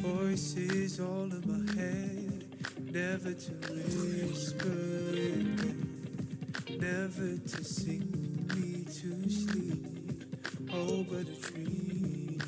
Voices all in my head, never to whisper again, never to sing me to sleep. Oh, but a dream.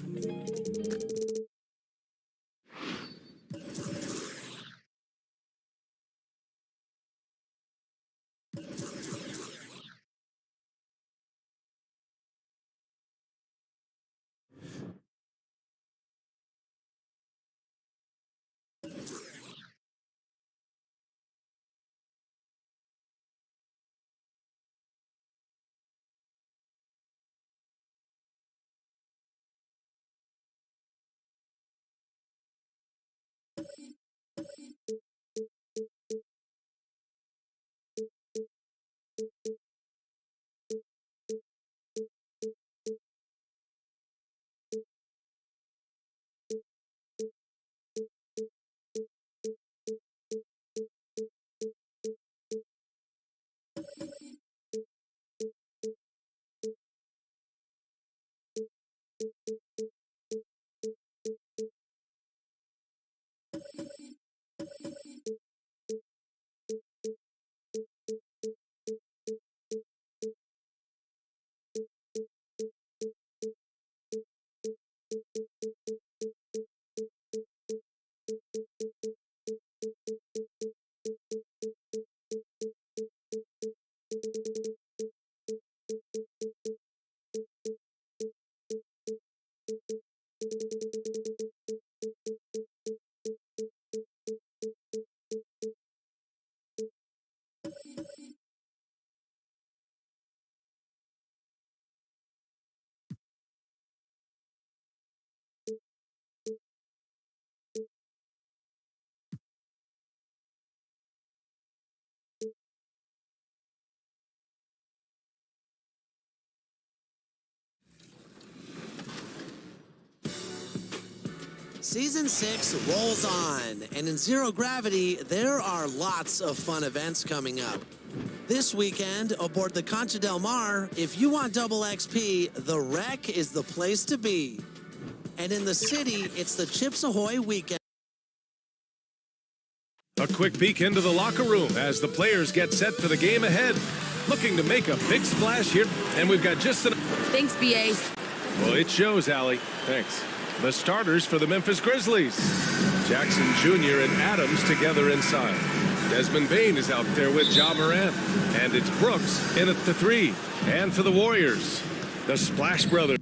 Season 6 rolls on, and in Zero Gravity, there are lots of fun events coming up. This weekend, aboard the Concha del Mar, if you want double XP, the Wreck is the place to be. And in the city, it's the Chips Ahoy weekend. A quick peek into the locker room as the players get set for the game ahead. Looking to make a big splash here, and we've got just enough. Thanks, BA. Well, it shows, Allie. Thanks. The starters for the Memphis Grizzlies. Jackson Jr. and Adams together inside. Desmond Bain is out there with Ja Morant. And it's Brooks in at the 3. And for the Warriors, the Splash Brothers.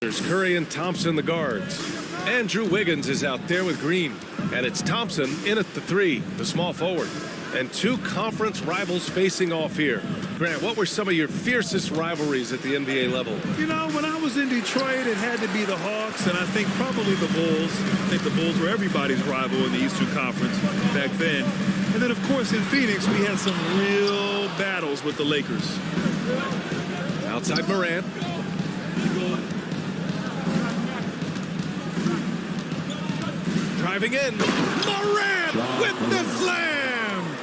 There's Curry and Thompson, the guards. Andrew Wiggins is out there with Green. And it's Thompson in at the 3, the small forward. And two conference rivals facing off here. Grant, what were some of your fiercest rivalries at the NBA level? You know, when I was in Detroit, it had to be the Hawks, and I think probably the Bulls. I think the Bulls were everybody's rival in the Eastern Conference back then. And then, of course, in Phoenix, we had some real battles with the Lakers. Outside Morant. Driving in, Morant with the slam!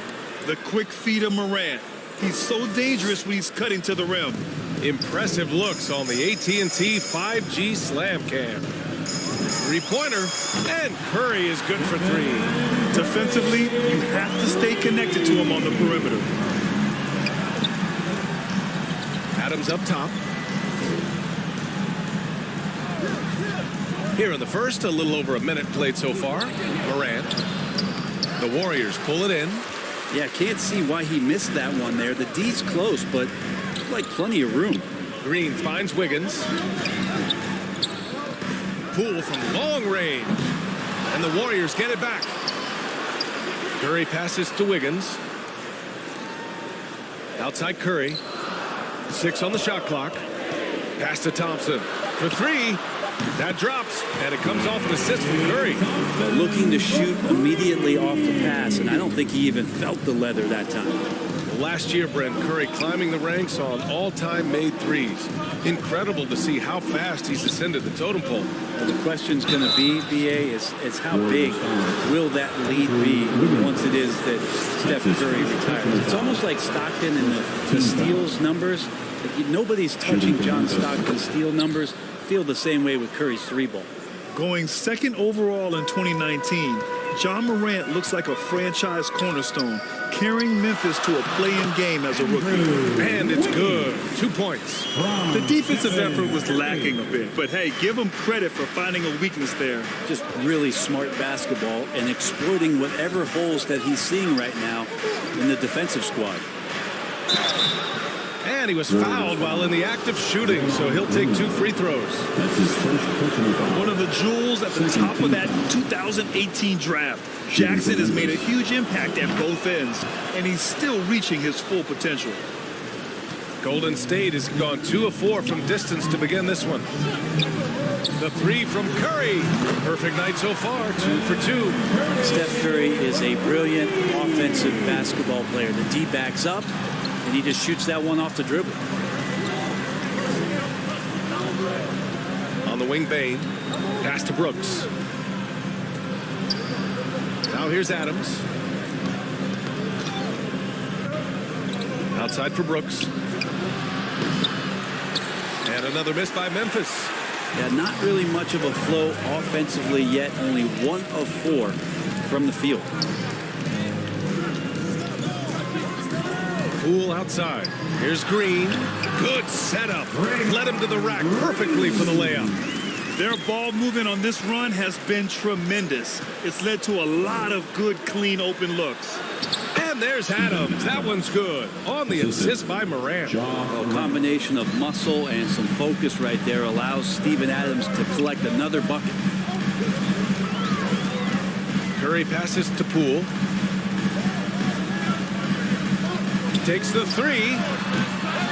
The quick feet of Morant. He's so dangerous when he's cutting to the rim. Impressive looks on the AT&T 5G Slam Cam. Three-pointer, and Curry is good for 3. Defensively, you have to stay connected to him on the perimeter. Adams up top. Here in the first, a little over a minute played so far. Morant. The Warriors pull it in. Yeah, can't see why he missed that one there. The D's close, but like plenty of room. Green finds Wiggins. Poole from long range. And the Warriors get it back. Curry passes to Wiggins. Outside Curry. 6 on the shot clock. Pass to Thompson for 3. That drops, and it comes off an assist from Curry. Looking to shoot immediately off the pass, and I don't think he even felt the leather that time. Last year, Brent, Curry climbing the ranks on all-time made threes. Incredible to see how fast he's ascended the totem pole. Well, the question's going to be, BA, is how big will that lead be once it is that Steph Curry retires? It's almost like Stockton and the steals numbers. Like, nobody's touching John Stockton's steal numbers. Feel the same way with Curry's three ball. Going second overall in 2019, John Morant looks like a franchise cornerstone, carrying Memphis to a play-in game as a rookie. And it's good. 2 points. The defensive effort was lacking a bit, but hey, give him credit for finding a weakness there. Just really smart basketball and exploiting whatever holes that he's seeing right now in the defensive squad. And he was fouled while in the act of shooting, so he'll take 2 free throws. One of the jewels at the top of that 2018 draft. Jackson has made a huge impact at both ends, and he's still reaching his full potential. Golden State has gone 2 of 4 from distance to begin this one. The 3 from Curry. Perfect night so far, 2 for 2. Steph Curry is a brilliant offensive basketball player. The D backs up, and he just shoots that one off the dribble. On the wing, Bane. Pass to Brooks. Now here's Adams. Outside for Brooks. And another miss by Memphis. Yeah, not really much of a flow offensively yet. Only 1 of 4 from the field. Poole outside. Here's Green. Good setup. Led him to the rack perfectly for the layup. Their ball movement on this run has been tremendous. It's led to a lot of good, clean, open looks. And there's Adams. That one's good. On the assist by Morant. A combination of muscle and some focus right there allows Steven Adams to collect another bucket. Curry passes to Poole. Takes the 3.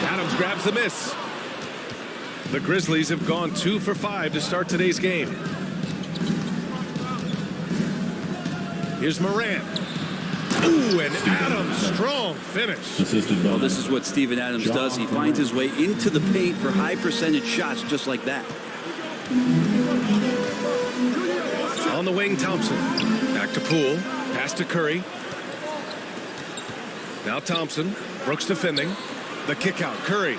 Adams grabs the miss. The Grizzlies have gone 2 for 5 to start today's game. Here's Morant. Ooh, and Adams, strong finish. Well, this is what Steven Adams does. He finds his way into the paint for high percentage shots just like that. On the wing, Thompson. Back to Poole. Pass to Curry. Now Thompson. Brooks defending. The kick out. Curry.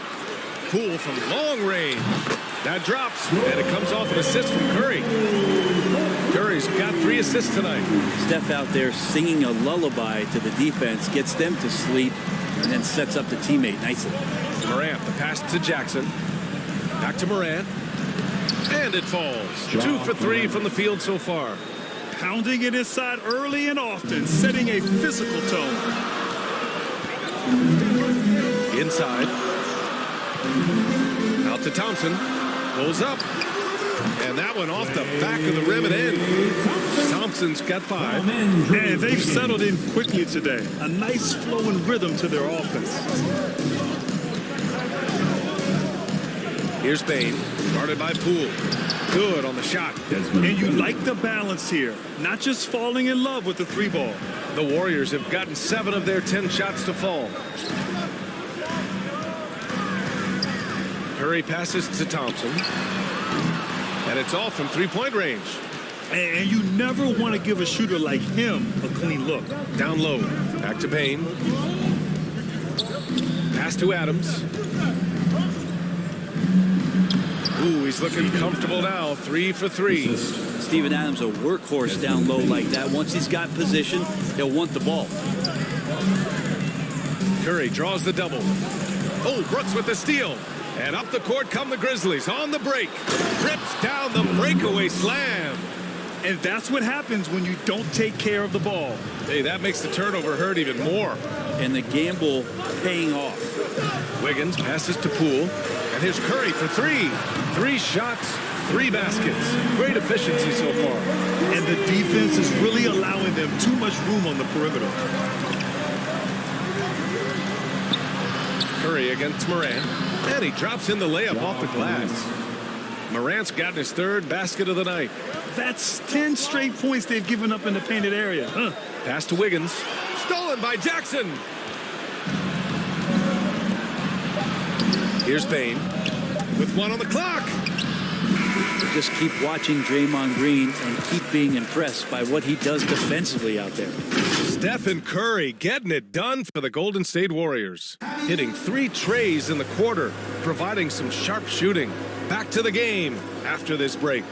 Poole from long range. That drops, and it comes off an assist from Curry. Curry's got 3 assists tonight. Steph out there singing a lullaby to the defense, gets them to sleep, and then sets up the teammate nicely. Morant, the pass to Jackson. Back to Morant. And it falls. 2 for 3 from the field so far. Pounding it inside early and often, setting a physical tone. Inside. Out to Thompson. Pulls up. And that one off the back of the rim and in. Thompson's got 5. And they've settled in quickly today. A nice flowing rhythm to their offense. Here's Bane. Guarded by Poole. Good on the shot. And you like the balance here. Not just falling in love with the 3 ball. The Warriors have gotten 7 of their 10 shots to fall. Curry passes to Thompson. And it's off from 3-point range. And you never want to give a shooter like him a clean look. Down low. Back to Bane. Pass to Adams. Ooh, he's looking comfortable now. 3 for 3. Steven Adams, a workhorse down low like that. Once he's got position, he'll want the ball. Curry draws the double. Oh, Brooks with the steal. And up the court come the Grizzlies on the break. Rips down the breakaway slam. And that's what happens when you don't take care of the ball. Hey, that makes the turnover hurt even more. And the gamble paying off. Wiggins passes to Poole. And here's Curry for 3. 3 shots, 3 baskets. Great efficiency so far. And the defense is really allowing them too much room on the perimeter. Curry against Morant. And he drops in the layup off the glass. Morant's gotten his 3rd basket of the night. That's 10 straight points they've given up in the painted area. Pass to Wiggins. Stolen by Jackson. Here's Bane with 1 on the clock. Just keep watching Draymond Green and keep being impressed by what he does defensively out there. Stephen Curry getting it done for the Golden State Warriors. Hitting 3 trays in the quarter, providing some sharp shooting. Back to the game after this break.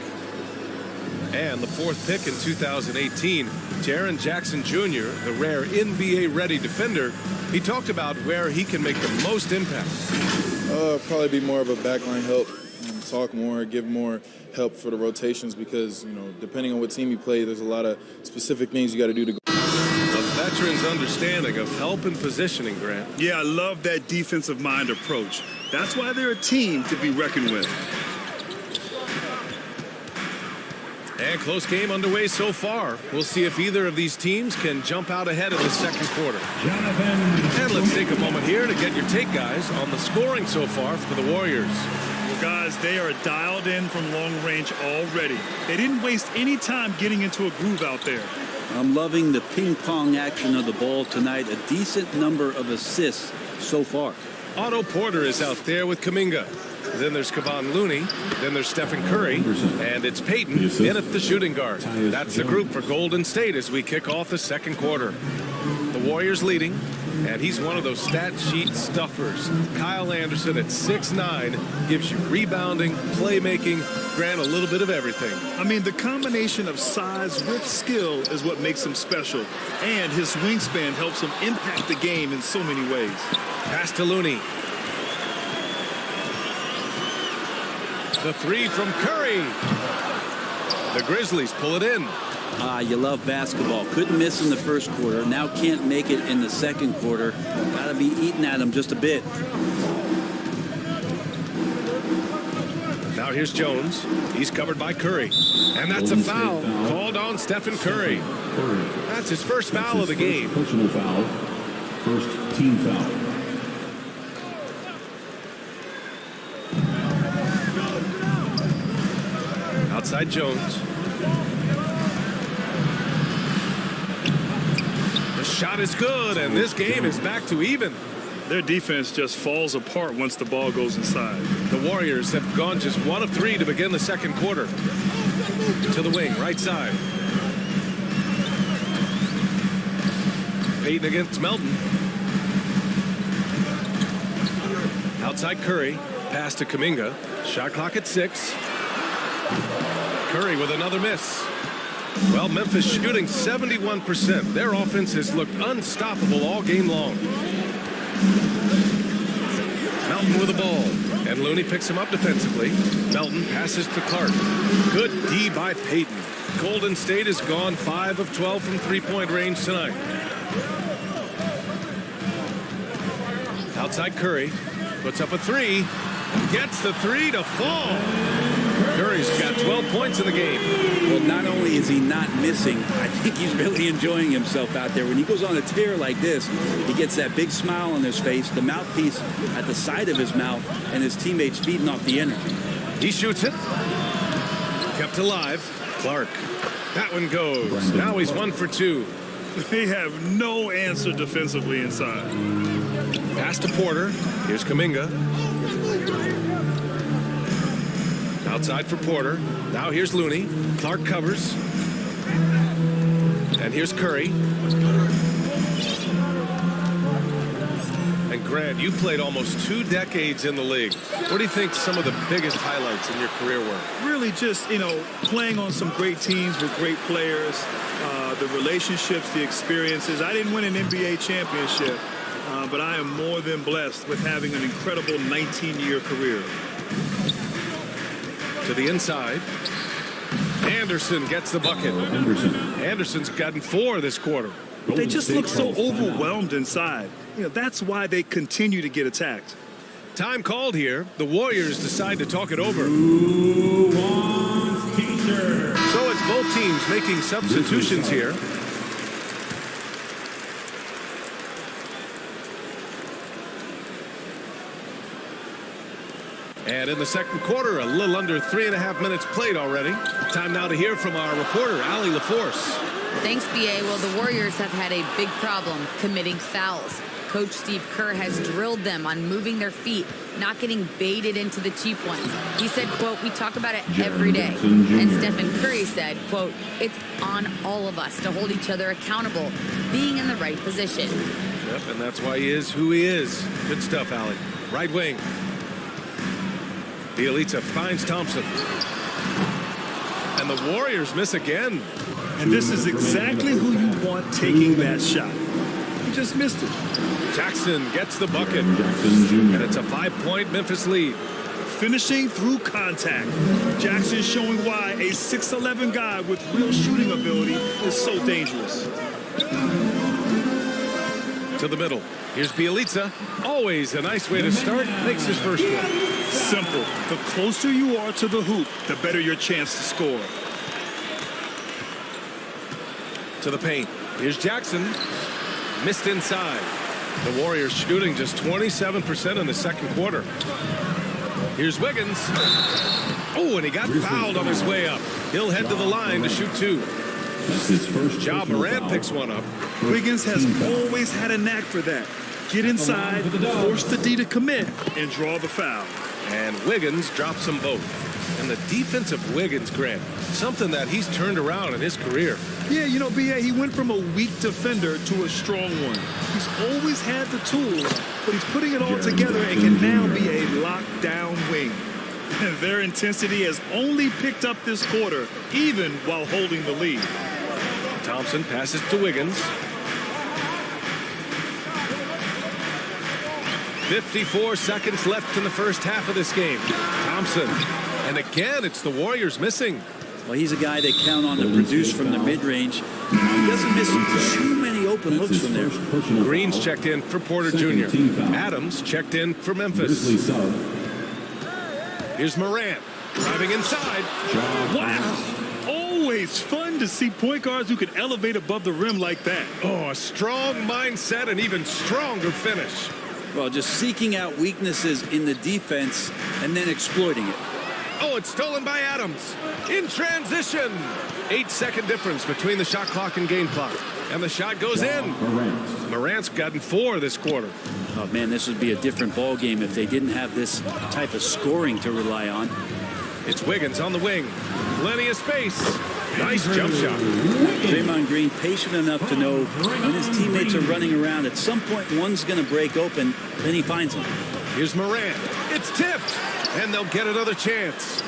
And the 4th pick in 2018, Jaren Jackson Jr., the rare NBA-ready defender, he talked about where he can make the most impact. Probably be more of a backline help, talk more, give more help for the rotations because, depending on what team you play, there's a lot of specific things you got to do to go. A veteran's understanding of help and positioning, Grant. Yeah, I love that defensive mind approach. That's why they're a team to be reckoned with. And close game underway so far. We'll see if either of these teams can jump out ahead in the second quarter. And let's take a moment here to get your take, guys, on the scoring so far for the Warriors. Well, guys, they are dialed in from long range already. They didn't waste any time getting into a groove out there. I'm loving the ping-pong action of the ball tonight. A decent number of assists so far. Otto Porter is out there with Kuminga. Then there's Kevon Looney. Then there's Stephen Curry. And it's Peyton in at the shooting guard. That's the group for Golden State as we kick off the second quarter. The Warriors leading, and he's one of those stat sheet stuffers. Kyle Anderson at 6'9" gives you rebounding, playmaking, Grant, a little bit of everything. I mean, the combination of size with skill is what makes him special. And his wingspan helps him impact the game in so many ways. Pass to Looney. The 3 from Curry. The Grizzlies pull it in. You love basketball. Couldn't miss in the first quarter. Now can't make it in the second quarter. Got to be eating at him just a bit. Now here's Jones. He's covered by Curry. And that's a foul called on Stephen Curry. That's his first foul of the game. Personal foul. First team foul. Outside Jones. The shot is good, and this game is back to even. Their defense just falls apart once the ball goes inside. The Warriors have gone just 1 of 3 to begin the second quarter. To the wing, right side. Peyton against Melton. Outside Curry. Pass to Kuminga. Shot clock at 6. Curry with another miss. Well, Memphis shooting 71%. Their offense has looked unstoppable all game long. Melton with the ball. And Looney picks him up defensively. Melton passes to Clark. Good D by Peyton. Golden State has gone 5 of 12 from three-point range tonight. Outside Curry. Puts up a 3. Gets the 3 to fall. Curry's got 12 points in the game. Well, not only is he not missing, I think he's really enjoying himself out there. When he goes on a tear like this, he gets that big smile on his face, the mouthpiece at the side of his mouth, and his teammates feeding off the energy. He shoots it. Kept alive. Clark. That one goes. Now he's 1 for 2. They have no answer defensively inside. Pass to Porter. Here's Kuminga. Outside for Porter. Now here's Looney. Clark covers. And here's Curry. And Grant, you played almost 2 decades in the league. What do you think some of the biggest highlights in your career were? Really just, playing on some great teams with great players, the relationships, the experiences. I didn't win an NBA championship, but I am more than blessed with having an incredible 19-year career. To the inside. Anderson gets the bucket. Anderson's gotten 4 this quarter. They just look so overwhelmed inside. That's why they continue to get attacked. Time called here. The Warriors decide to talk it over. So it's both teams making substitutions here. And in the second quarter, a little under 3.5 minutes played already. Time now to hear from our reporter, Allie LaForce. Thanks, B.A. Well, the Warriors have had a big problem committing fouls. Coach Steve Kerr has drilled them on moving their feet, not getting baited into the cheap ones. He said, quote, "We talk about it every day." And Stephen Curry said, quote, "It's on all of us to hold each other accountable, being in the right position." Yep, and that's why he is who he is. Good stuff, Allie. Right wing. Bielitsa finds Thompson. And the Warriors miss again. And this is exactly who you want taking that shot. He just missed it. Jackson gets the bucket. And it's a 5-point Memphis lead. Finishing through contact. Jackson showing why a 6'11" guy with real shooting ability is so dangerous. To the middle. Here's Bielitsa. Always a nice way to start. Makes his first one. Simple. The closer you are to the hoop, the better your chance to score. To the paint. Here's Jackson. Missed inside. The Warriors shooting just 27% in the second quarter. Here's Wiggins. Oh, and he got fouled on his way up. He'll head to the line to shoot 2. That's his first. Ja Morant picks one up. Wiggins has always had a knack for that. Get inside, force the D to commit, and draw the foul. And Wiggins drops them both. And the defense of Wiggins, Grant, something that he's turned around in his career. Yeah, you know, B.A., he went from a weak defender to a strong one. He's always had the tools, but he's putting it all together and can now be a lockdown wing. And their intensity has only picked up this quarter, even while holding the lead. Thompson passes to Wiggins. 54 seconds left in the first half of this game. Thompson. And again, it's the Warriors missing. Well, he's a guy they count on to produce from the mid-range. He doesn't miss too many open looks from there. Green's checked in for Porter Jr. Adams checked in for Memphis. Here's Morant driving inside. Wow. Always fun to see point guards who can elevate above the rim like that. Oh, a strong mindset and even stronger finish. Well, just seeking out weaknesses in the defense and then exploiting it. Oh, it's stolen by Adams. In transition. 8-second difference between the shot clock and game clock. And the shot goes in. Morant's gotten 4 this quarter. Oh, man, this would be a different ball game if they didn't have this type of scoring to rely on. It's Wiggins on the wing. Plenty of space. Nice jump shot. Draymond Green patient enough to know when his teammates are running around, at some point one's going to break open, then he finds them. Here's Morant. It's tipped. And they'll get another chance.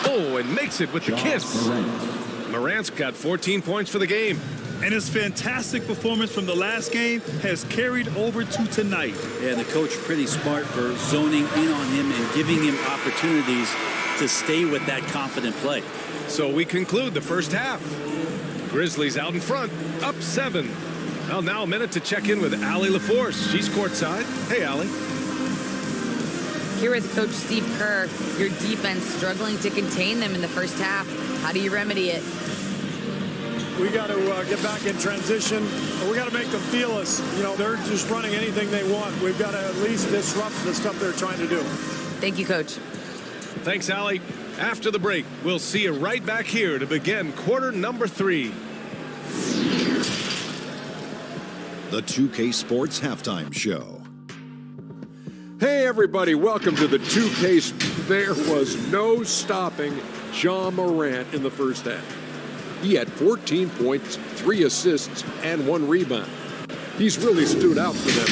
Oh, and makes it with the kiss. Morant's got 14 points for the game. And his fantastic performance from the last game has carried over to tonight. Yeah, the coach pretty smart for zoning in on him and giving him opportunities to stay with that confident play. So we conclude the first half. Grizzlies out in front, up 7. Well, now a minute to check in with Allie LaForce. She's courtside. Hey, Allie. Here is Coach Steve Kerr. Your defense struggling to contain them in the first half. How do you remedy it? We got to get back in transition. We got to make them feel us. You know, they're just running anything they want. We've got to at least disrupt the stuff they're trying to do. Thank you, Coach. Thanks, Allie. After the break, we'll see you right back here to begin quarter number 3. The 2K Sports Halftime Show. Hey, everybody, welcome to the 2K. There was no stopping Ja Morant in the first half. He had 14 points, 3 assists, and 1 rebound. He's really stood out for them.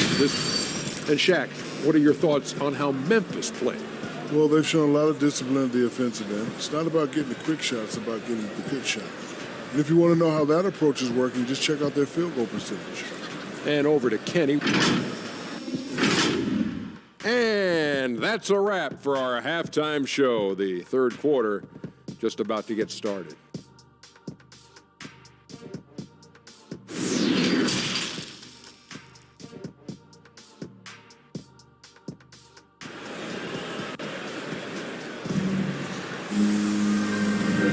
And Shaq, what are your thoughts on how Memphis played? Well, they've shown a lot of discipline at the offensive end. It's not about getting the quick shots, it's about getting the good shot. And if you want to know how that approach is working, just check out their field goal percentage. And over to Kenny. And that's a wrap for our halftime show. The third quarter just about to get started.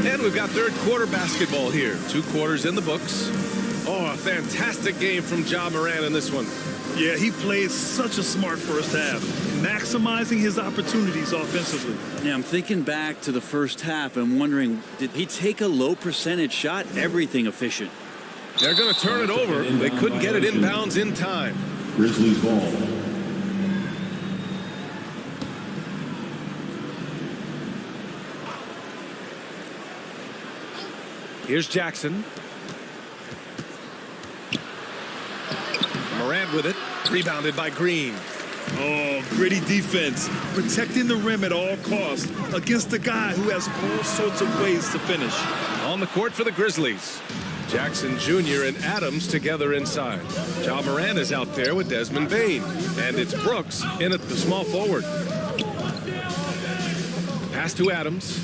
And we've got third quarter basketball here. 2 quarters in the books. Oh, a fantastic game from Ja Morant in this one. Yeah, he played such a smart first half, maximizing his opportunities offensively. Yeah, I'm thinking back to the first half and wondering, did he take a low percentage shot? Everything efficient. They're going to turn it over. They couldn't get it inbounds in time. Grizzlies ball. Here's Jackson. Morant with it. Rebounded by Green. Oh, gritty defense. Protecting the rim at all costs against a guy who has all sorts of ways to finish. On the court for the Grizzlies. Jackson Jr. and Adams together inside. Ja Morant is out there with Desmond Bane. And it's Brooks in at the small forward. Pass to Adams.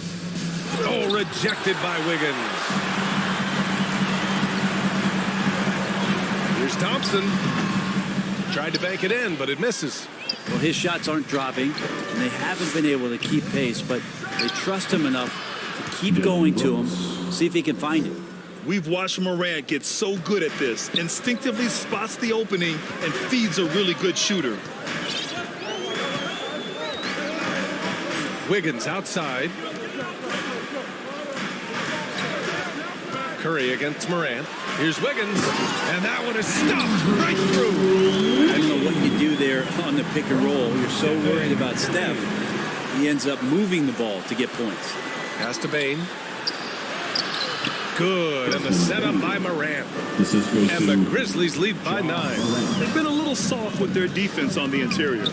Oh, rejected by Wiggins. Here's Thompson. Tried to bank it in, but it misses. Well, his shots aren't dropping, and they haven't been able to keep pace, but they trust him enough to keep going to him, see if he can find it. We've watched Morant get so good at this, instinctively spots the opening and feeds a really good shooter. Wiggins outside. Curry against Morant. Here's Wiggins, and that one is stuffed right through. I don't know what you do there on the pick and roll. You're so worried about Steph. He ends up moving the ball to get points. Pass to Bane. Good, and the setup by Morant. And the Grizzlies lead by 9. They've been a little soft with their defense on the interior.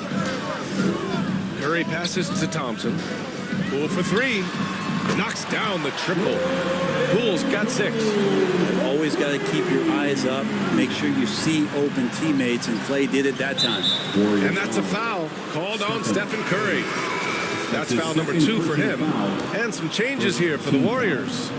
Curry passes to Thompson. Poole for 3. Knocks down the triple. Poole's got 6. Always got to keep your eyes up. Make sure you see open teammates, and Clay did it that time. And that's a foul called on Stephen Curry. That's foul number 2 for him. And some changes here for the Warriors.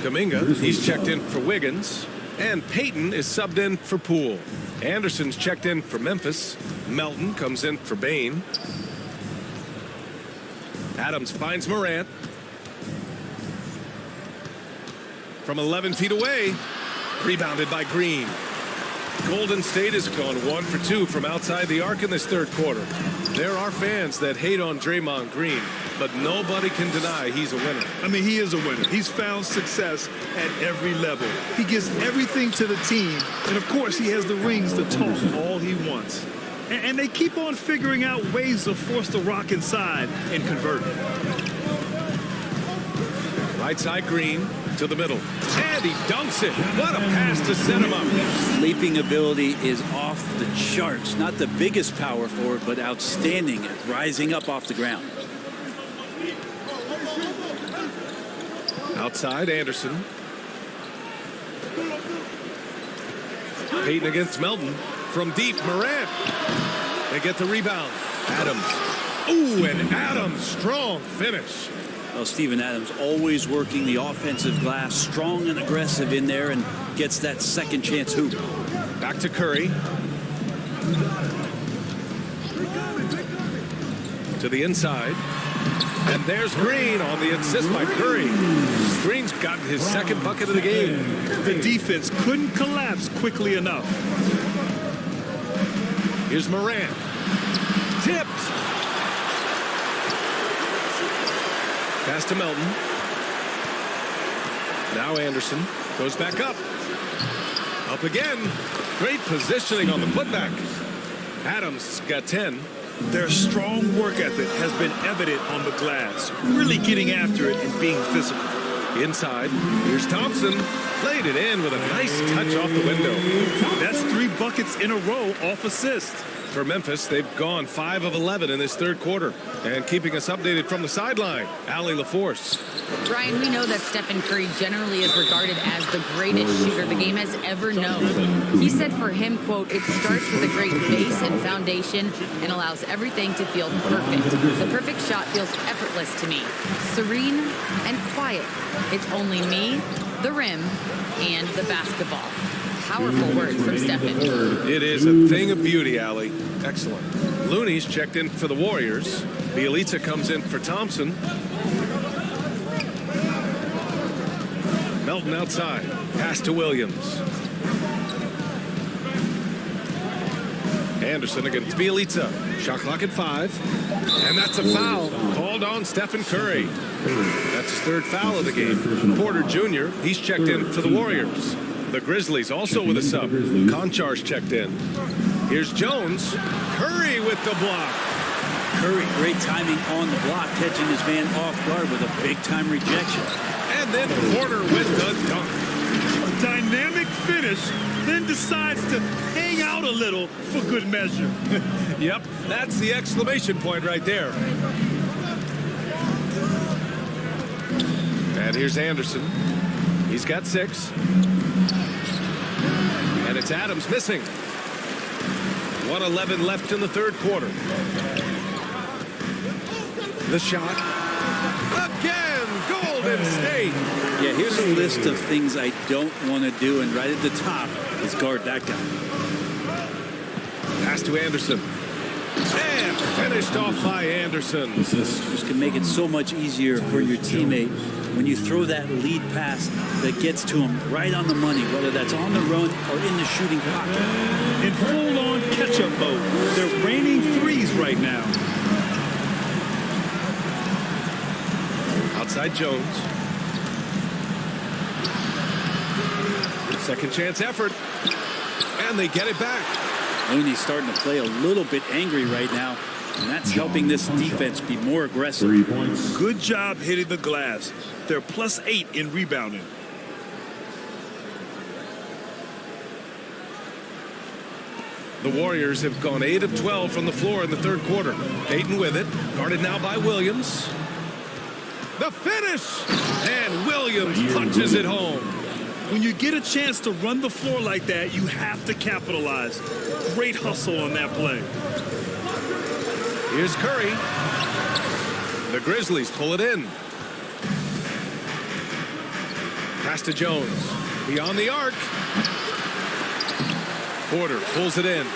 Kuminga, he's checked in for Wiggins. And Payton is subbed in for Poole. Anderson's checked in for Memphis. Melton comes in for Bane. Adams finds Morant. From 11 feet away, rebounded by Green. Golden State has gone 1 for 2 from outside the arc in this third quarter. There are fans that hate on Draymond Green, but nobody can deny he's a winner. I mean, he is a winner. He's found success at every level. He gives everything to the team, and of course, he has the rings to talk all he wants. And they keep on figuring out ways to force the rock inside and convert it. Right side Green to the middle. And he dunks it. What a pass to set him up. Leaping ability is off the charts. Not the biggest power forward, but outstanding at rising up off the ground. Outside Anderson. Payton against Melton. From deep, Morant. They get the rebound. Adams. Ooh, and Adams, strong finish. Well, Steven Adams always working the offensive glass, strong and aggressive in there, and gets that second chance hoop. Back to Curry. To the inside. And there's Green on the assist by Curry. Green's gotten his second bucket of the game. The defense couldn't collapse quickly enough. Here's Morant. Tipped. Pass to Melton. Now Anderson goes back up. Up again. Great positioning on the putback. Adams got 10. Their strong work ethic has been evident on the glass, really getting after it and being physical. Inside, here's Thompson. Laid it in with a nice touch off the window. That's 3 buckets in a row off assist. For Memphis, they've gone 5 of 11 in this third quarter. And keeping us updated from the sideline, Allie LaForce. Brian, we know that Stephen Curry generally is regarded as the greatest shooter the game has ever known. He said for him, quote, it starts with a great base and foundation and allows everything to feel perfect. The perfect shot feels effortless to me, serene and quiet. It's only me, the rim, and the basketball. Powerful words from Stephen. It is a thing of beauty, Allie. Excellent. Looney's checked in for the Warriors. Bielitsa comes in for Thompson. Melton outside. Pass to Williams. Anderson against Bielitsa. Shot clock at 5. And that's a foul called on Stephen Curry. That's his 3rd foul of the game. Porter Jr., he's checked in for the Warriors. The Grizzlies also with a sub. Konchar's checked in. Here's Jones. Curry with the block. Curry, great timing on the block, catching his man off guard with a big-time rejection. And then Porter with the dunk. A dynamic finish, then decides to hang out a little for good measure. Yep, that's the exclamation point right there. And here's Anderson. He's got 6. And it's Adams missing. 1:11 left in the third quarter. The shot. Again, Golden State. Yeah, here's a list of things I don't want to do, and right at the top is guard that guy. Pass to Anderson. And finished off by Anderson. This can make it so much easier for your teammate when you throw that lead pass that gets to him right on the money, whether that's on the run or in the shooting pocket. In full-on catch-up mode, they're raining threes right now. Outside Jones. Second chance effort. And they get it back. Looney's starting to play a little bit angry right now, and that's helping this defense be more aggressive. 3 points. Good job hitting the glass. They're +8 in rebounding. The Warriors have gone 8 of 12 from the floor in the third quarter. Payton with it, guarded now by Williams. The finish! And Williams punches it home. When you get a chance to run the floor like that, you have to capitalize. Great hustle on that play. Here's Curry. The Grizzlies pull it in. Pass to Jones. Beyond the arc. Porter pulls it in.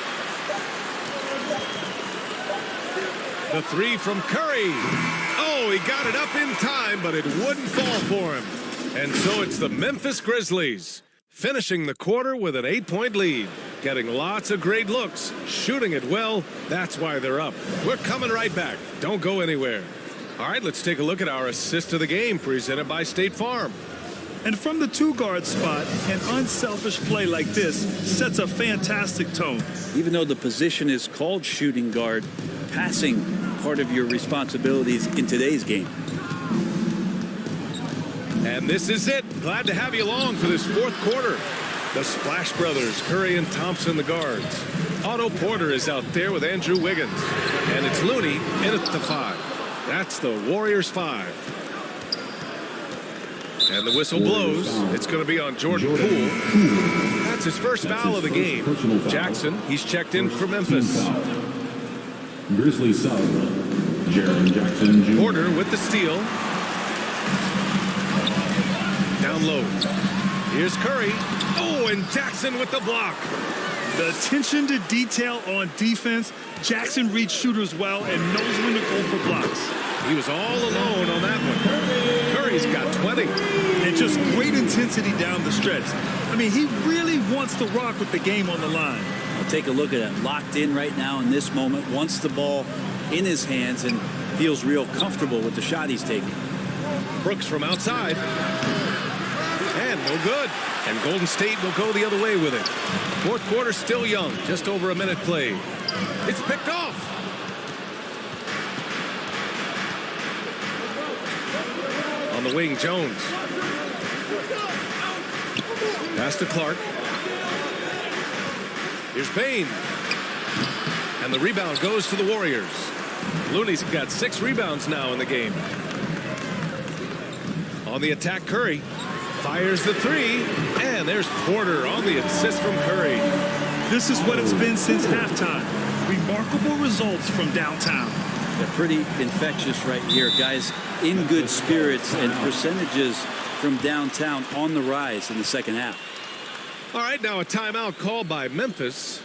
The 3 from Curry. Oh, he got it up in time, but it wouldn't fall for him. And so it's the Memphis Grizzlies finishing the quarter with an 8-point lead, getting lots of great looks, shooting it well. That's why they're up. We're coming right back. Don't go anywhere. All right, let's take a look at our assist of the game presented by State Farm. And from the 2-guard spot, an unselfish play like this sets a fantastic tone. Even though the position is called shooting guard, passing part of your responsibilities in today's game. And this is it. Glad to have you along for this fourth quarter. The Splash Brothers, Curry and Thompson, the guards. Otto Porter is out there with Andrew Wiggins. And it's Looney in at the 5. That's the Warriors 5. And the whistle blows. It's going to be on Jordan Poole. That's his first foul of the game. Jackson, he's checked in for Memphis. Grizzlies sub, Jaren Jackson Jr. Porter with the steal. Down low. Here's Curry. Oh, and Jackson with the block. The attention to detail on defense. Jackson reads shooters well and knows when to go for blocks. He was all alone on that one. Curry's got 20. And just great intensity down the stretch. I mean, he really wants to rock with the game on the line. I'll take a look at it. Locked in right now in this moment. Wants the ball in his hands and feels real comfortable with the shot he's taking. Brooks from outside. And no good. And Golden State will go the other way with it. Fourth quarter still young. Just over a minute played. It's picked off. On the wing, Jones. Pass to Clark. Here's Bane. And the rebound goes to the Warriors. Looney's got 6 rebounds now in the game. On the attack, Curry fires the 3. And there's Porter on the assist from Curry. This is what it's been since halftime. Remarkable results from downtown. They're pretty infectious right here. Guys in good spirits and percentages from downtown on the rise in the second half. All right, now a timeout called by Memphis.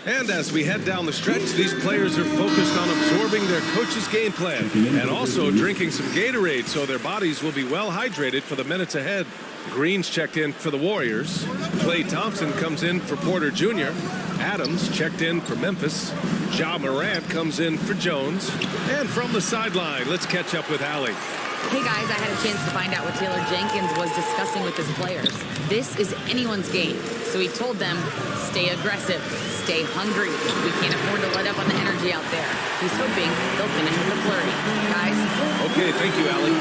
And as we head down the stretch, these players are focused on absorbing their coach's game plan and also drinking some Gatorade so their bodies will be well hydrated for the minutes ahead. Green's checked in for the Warriors. Klay Thompson comes in for Porter Jr. Adams checked in for Memphis. Ja Morant comes in for Jones. And from the sideline, let's catch up with Allie. Hey guys, I had a chance to find out what Taylor Jenkins was discussing with his players. This is anyone's game. So he told them, stay aggressive, stay hungry. We can't afford to let up on the energy out there. He's hoping they'll finish with a flurry. Guys? Okay, thank you, Allie.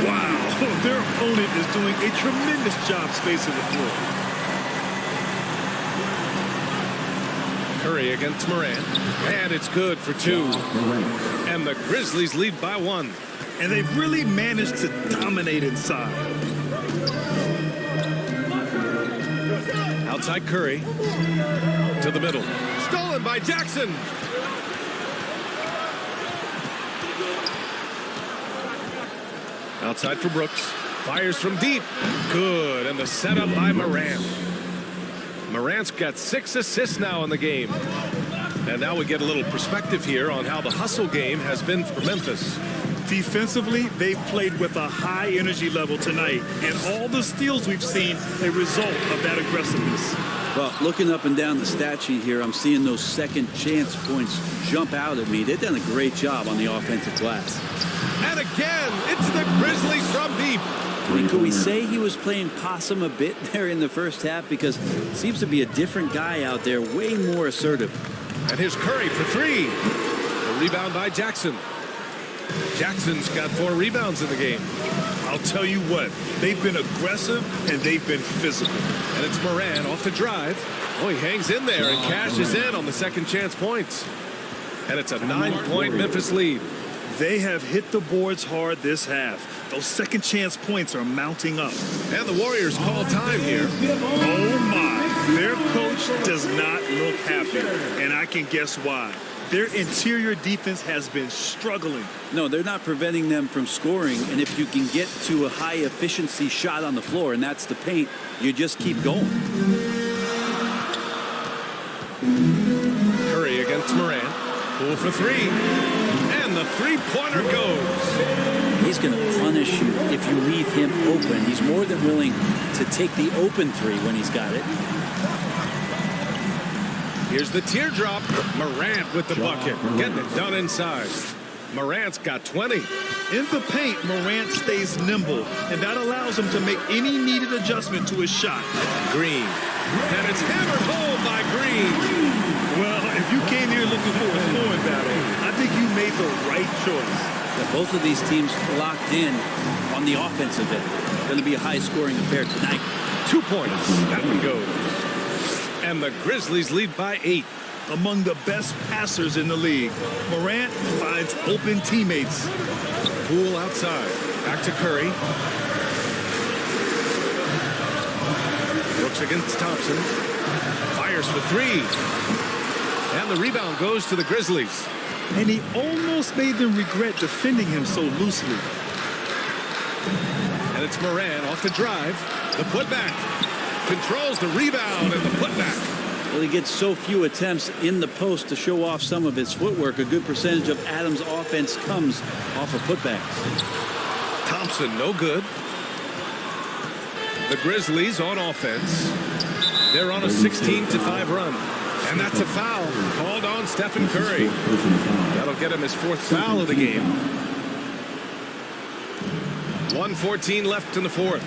Wow, their opponent is doing a tremendous job spacing the floor. Curry against Morant. And it's good for 2. And the Grizzlies lead by 1. And they've really managed to dominate inside. Outside Curry. To the middle. Stolen by Jackson. Outside for Brooks. Fires from deep. Good. And the setup by Morant. Morant's got 6 assists now in the game. And now we get a little perspective here on how the hustle game has been for Memphis. Defensively, they've played with a high energy level tonight. And all the steals we've seen a result of that aggressiveness. Well, looking up and down the stat sheet here, I'm seeing those second chance points jump out at me. They've done a great job on the offensive glass. And again, it's the Grizzlies from deep. I mean, could we say he was playing possum a bit there in the first half? Because it seems to be a different guy out there, way more assertive. And here's Curry for 3. A rebound by Jackson. Jackson's got 4 rebounds in the game. I'll tell you what, they've been aggressive and they've been physical. And it's Morant off the drive. Oh, he hangs in there and cashes in on the second chance points. And it's a 9-point Memphis lead. They have hit the boards hard this half. Those second chance points are mounting up. And the Warriors call time here. Oh my, their coach does not look happy. And I can guess why. Their interior defense has been struggling. No, they're not preventing them from scoring. And if you can get to a high efficiency shot on the floor, and that's the paint, you just keep going. Curry against Morant. Poole for 3. And the three-pointer goes. He's going to punish you if you leave him open. He's more than willing to take the open 3 when he's got it. Here's the teardrop. Morant with the bucket. Getting it done inside. Morant's got 20. In the paint, Morant stays nimble, and that allows him to make any needed adjustment to his shot. Green. And it's hammered home by Green. Well, if you came here looking for a scoring battle, I think you made the right choice. Yeah, both of these teams locked in on the offensive end. Going to be a high-scoring affair tonight. 2 points. That one goes. And the Grizzlies lead by 8. Among the best passers in the league, Morant finds open teammates. Poole outside. Back to Curry. Brooks against Thompson. Fires for 3. And the rebound goes to the Grizzlies. And he almost made them regret defending him so loosely. And it's Morant off the drive. The putback. Controls the rebound and the putback. Well, he gets so few attempts in the post to show off some of his footwork. A good percentage of Adams' offense comes off of putbacks. Thompson, no good. The Grizzlies on offense. They're on a 16-5 run. And that's a foul called on Stephen Curry. That'll get him his 4th foul of the game. 1:14 left in the 4th.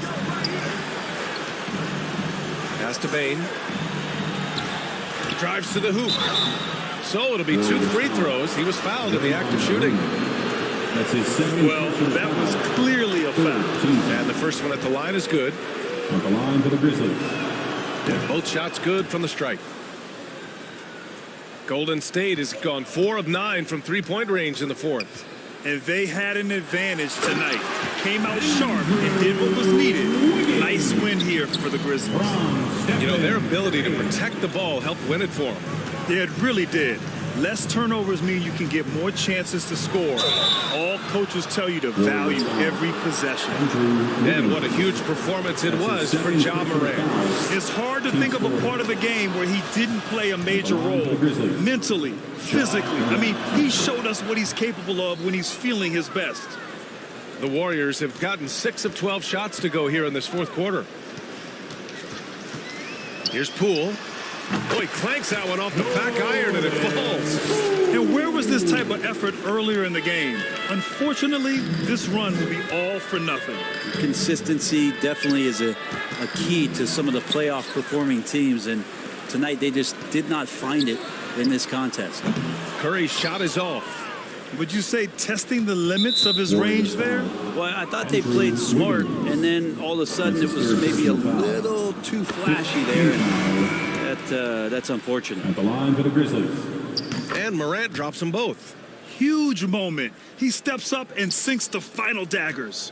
Pass to Bane. Drives to the hoop. So it'll be 2 free throws. He was fouled in the act of shooting. Well, that was clearly a foul. And the first one at the line is good. At the line for the Grizzlies. And both shots good from the stripe. Golden State has gone 4 of 9 from three-point range in the 4th. And they had an advantage tonight. Came out sharp and did what was needed. Nice win here for the Grizzlies. You know, their ability to protect the ball helped win it for them. Yeah, it really did. Less turnovers mean you can get more chances to score. All coaches tell you to value every possession. And what a huge performance it was for Ja Morant. It's hard to think of a part of the game where he didn't play a major role. Mentally, physically. I mean, he showed us what he's capable of when he's feeling his best. The Warriors have gotten 6 of 12 shots to go here in this 4th quarter. Here's Poole. Oh, he clanks that one off the back iron and it falls. And where was this type of effort earlier in the game? Unfortunately, this run will be all for nothing. Consistency definitely is a key to some of the playoff performing teams, and tonight they just did not find it in this contest. Curry's shot is off. Would you say testing the limits of his range there? Well, I thought they played smart, and then all of a sudden it was maybe a little too flashy there. And that's unfortunate. At the line for the Grizzlies. And Morant drops them both. Huge moment. He steps up and sinks the final daggers.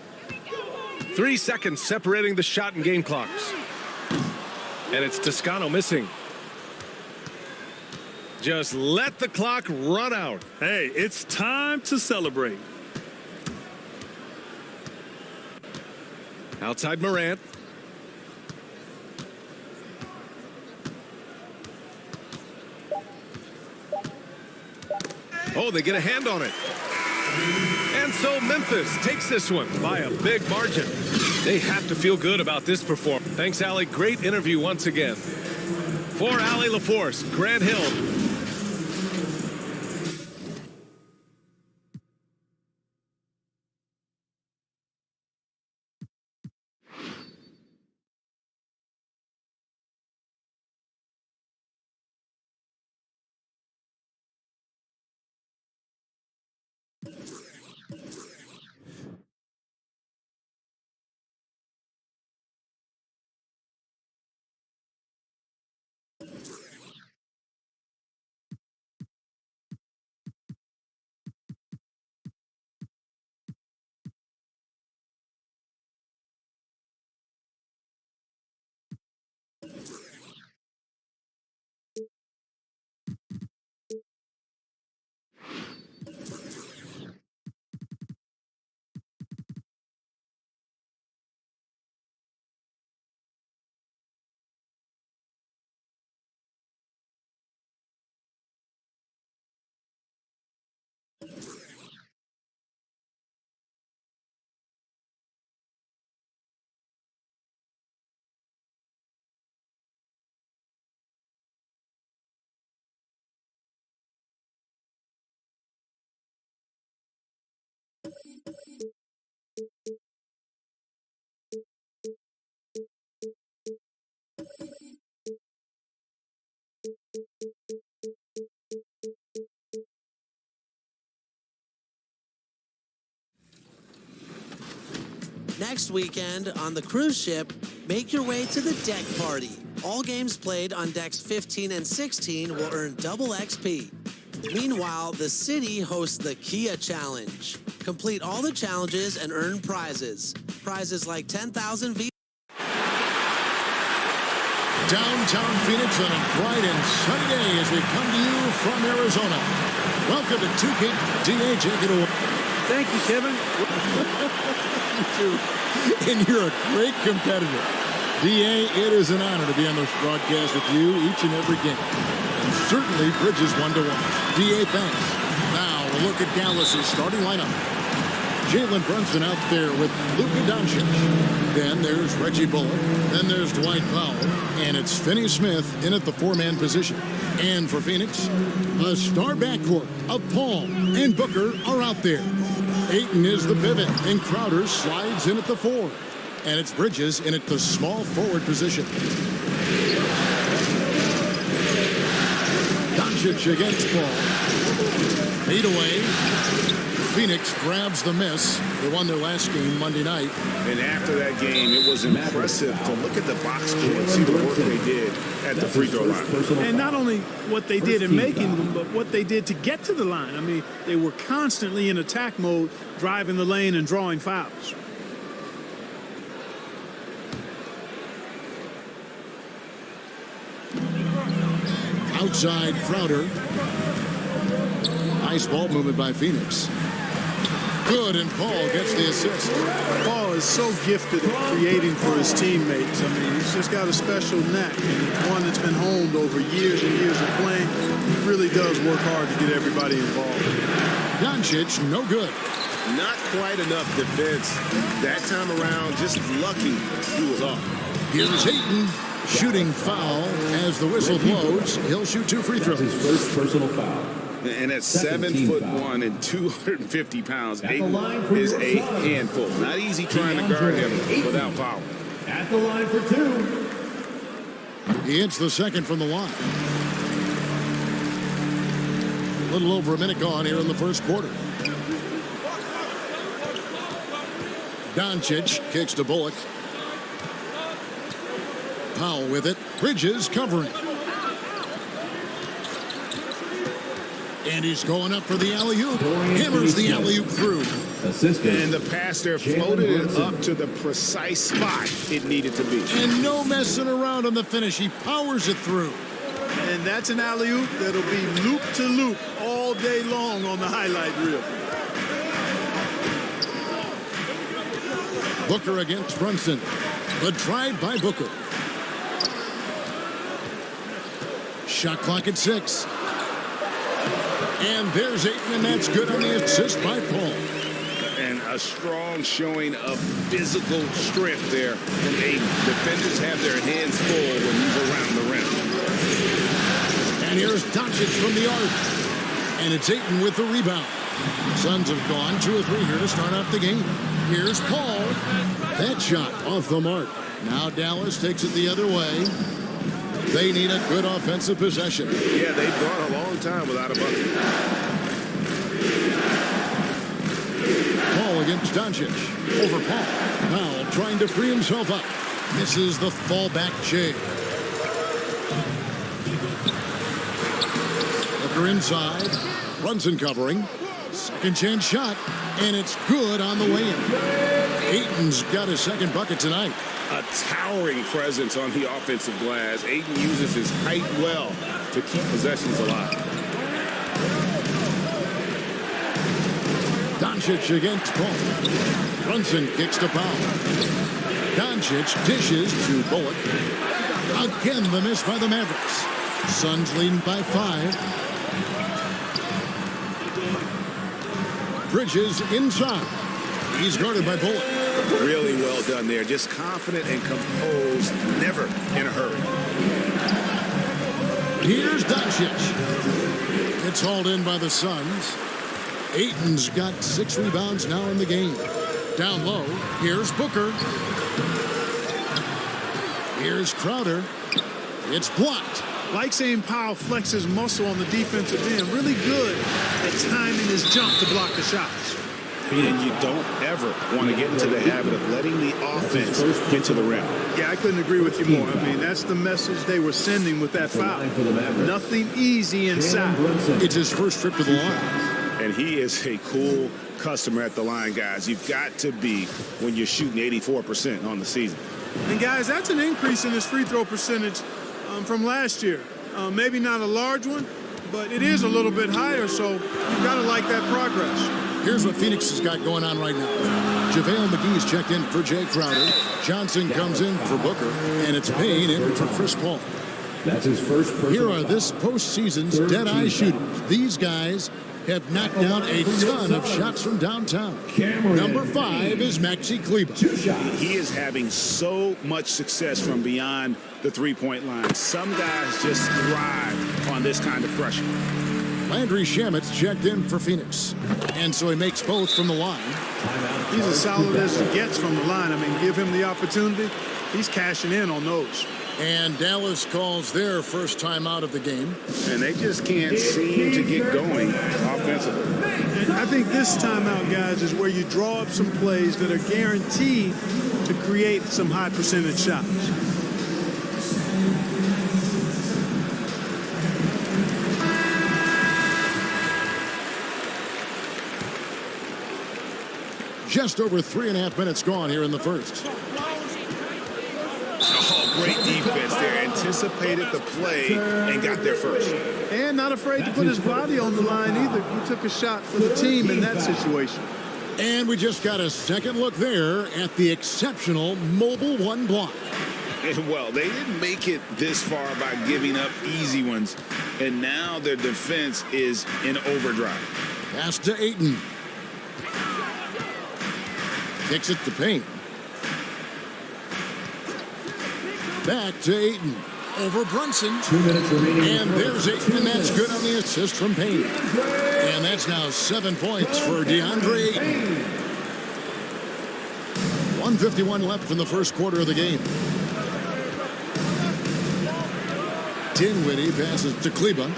3 seconds separating the shot and game clocks. And it's Toscano missing. Just let the clock run out. Hey, it's time to celebrate. Outside Morant. Oh, they get a hand on it. And so Memphis takes this one by a big margin. They have to feel good about this performance. Thanks, Allie. Great interview once again. For Allie LaForce, Grant Hill. Next weekend on the cruise ship, make your way to the deck party. All games played on decks 15 and 16 will earn double XP. Meanwhile, the city hosts the Kia Challenge. Complete all the challenges and earn prizes. Prizes like 10,000 V. Downtown Phoenix on a bright and sunny day as we come to you from Arizona. Welcome to 2K DA. Take it away. Thank you, Kevin. And you're a great competitor. DA, it is an honor to be on this broadcast with you each and every game. And certainly Bridges one to watch. DA, thanks. Now we'll look at Dallas's starting lineup. Jalen Brunson out there with Luka Doncic. Then there's Reggie Bullock. Then there's Dwight Powell. And it's Finney Smith in at the four-man position. And for Phoenix, a star backcourt of Paul and Booker are out there. Ayton is the pivot, and Crowder slides in at the four. And it's Bridges in at the small forward position. Doncic against Paul. Fade away. Phoenix grabs the miss. They won their last game Monday night. And after that game, it was impressive to look at the box score and see the work they did at the free throw line. And not only what they did in making them, but what they did to get to the line. I mean, they were constantly in attack mode, driving the lane and drawing fouls. Outside Crowder. Nice ball movement by Phoenix. Good, and Paul gets the assist. Paul is so gifted at creating for his teammates. I mean, he's just got a special knack, and it's one that's been honed over years and years of playing. He really does work hard to get everybody involved. Doncic, no good. Not quite enough defense that time around. Just lucky he was off. Here's Ayton. Shooting foul as the whistle blows. He'll shoot 2 free throws. That's his first personal foul. And at Second team 7'1" and 250 pounds, At the Ayton line for is your a side. handful. Not easy trying to guard him without foul. At the line for 2. He hits the second from the line. A little over a minute gone here in the first quarter. Doncic kicks to Bullock. Powell with it. Bridges covering. And he's going up for the alley-oop. Hammers the alley-oop through. And the pass there floated it up to the precise spot it needed to be. And no messing around on the finish. He powers it through. And that's an alley-oop that'll be loop to loop all day long on the highlight reel. Booker against Brunson. The drive by Booker. Shot clock at 6. And there's Ayton, and that's good on the assist by Paul. And a strong showing of physical strength there from Ayton. Defenders have their hands full when he's around the rim. And here's Doncic from the arc. And it's Ayton with the rebound. Suns have gone 2 or 3 here to start off the game. Here's Paul. That shot off the mark. Now Dallas takes it the other way. They need a good offensive possession. Yeah, they've gone a long time without a bucket. Paul against Doncic. Over Paul. Powell trying to free himself up. Misses the fallback J. Booker inside. Brunson covering. Second chance shot. And it's good on the way in. Ayton's got his second bucket tonight. A towering presence on the offensive glass. Ayton uses his height well to keep possessions alive. Doncic against Paul. Brunson kicks to Powell. Doncic dishes to Bullock. Again, the miss by the Mavericks. Suns leading by 5. Bridges inside. He's guarded by Bullock. Really well done there. Just confident and composed, never in a hurry. Here's Doncic. It's hauled in by the Suns. Ayton's got 6 rebounds now in the game. Down low, here's Booker. Here's Crowder. It's blocked. Like seeing Powell flex his muscle on the defensive end. Really good at timing his jump to block the shots. And you don't ever want to get into the habit of letting the offense get to the rim. Yeah, I couldn't agree with you more. I mean, that's the message they were sending with that foul. Nothing easy inside. It's his first trip to the line. And he is a cool customer at the line, guys. You've got to be when you're shooting 84% on the season. And, guys, that's an increase in his free throw percentage from last year. Maybe not a large one, but it is a little bit higher, so you've got to like that progress. Here's what Phoenix has got going on right now. JaVale McGee's checked in for Jay Crowder. Johnson comes in for Booker, and it's Payne in for Chris Paul. That's his first personal Here are this postseason's dead-eye shooters. These guys have knocked down a ton of shots from downtown. Number 5 is Maxi Kleber. He is having so much success from beyond the three-point line. Some guys just thrive on this kind of pressure. Landry Shamet's checked in for Phoenix. And so he makes both from the line. He's as solid as it gets from the line. I mean, give him the opportunity. He's cashing in on those. And Dallas calls their first time out of the game. And they just can't seem to get going offensively. And I think this timeout, guys, is where you draw up some plays that are guaranteed to create some high percentage shots. Just over 3.5 minutes gone here in the first. Oh, great defense there. Anticipated the play and got there first. And not afraid to put his body on the line either. He took a shot for the team in that situation. And we just got a second look there at the exceptional Mobile One block. And well, they didn't make it this far by giving up easy ones. And now their defense is in overdrive. Pass to Ayton. Kicks it to Payne. Back to Ayton. Over Brunson. 2 minutes remaining. And there's Ayton, and that's good on the assist from Payne. And that's now 7 points for DeAndre Ayton. 1:51 left in the first quarter of the game. Dinwiddie passes to Kleba.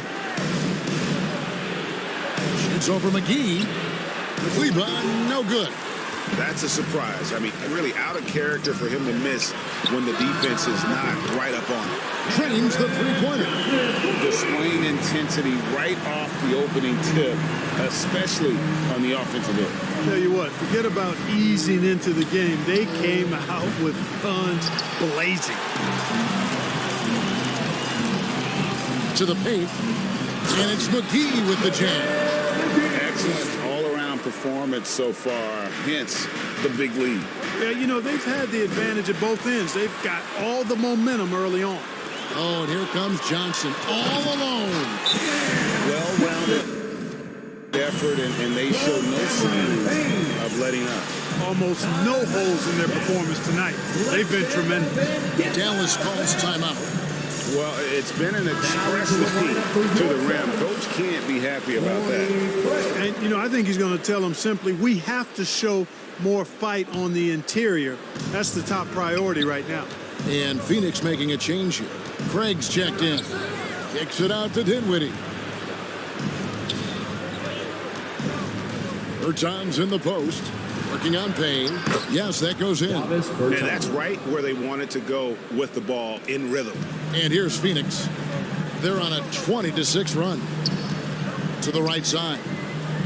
Shoots over McGee. Kleba, no good. That's a surprise. I mean, really out of character for him to miss when the defense is not right up on him. Trains the three-pointer. Displaying intensity right off the opening tip, especially on the offensive end. Tell you what, forget about easing into the game. They came out with guns blazing. To the paint, and it's McGee with the jam. Excellent all-around performance so far, hence the big lead. Yeah, you know, they've had the advantage at both ends. They've got all the momentum early on. Oh, and here comes Johnson all alone. Well-rounded effort, and they show no signs of letting up. Almost no holes in their performance tonight. They've been tremendous. Dallas calls timeout. Well, it's been an express lane to the rim. Coach can't be happy about that. And, you know, I think he's going to tell them simply, we have to show more fight on the interior. That's the top priority right now. And Phoenix making a change here. Craig's checked in. Kicks it out to Dinwiddie. Bertans in the post. Working on Payne. Yes, that goes in. And that's right where they wanted to go with the ball in rhythm. And here's Phoenix. They're on a 20-6 run. To the right side.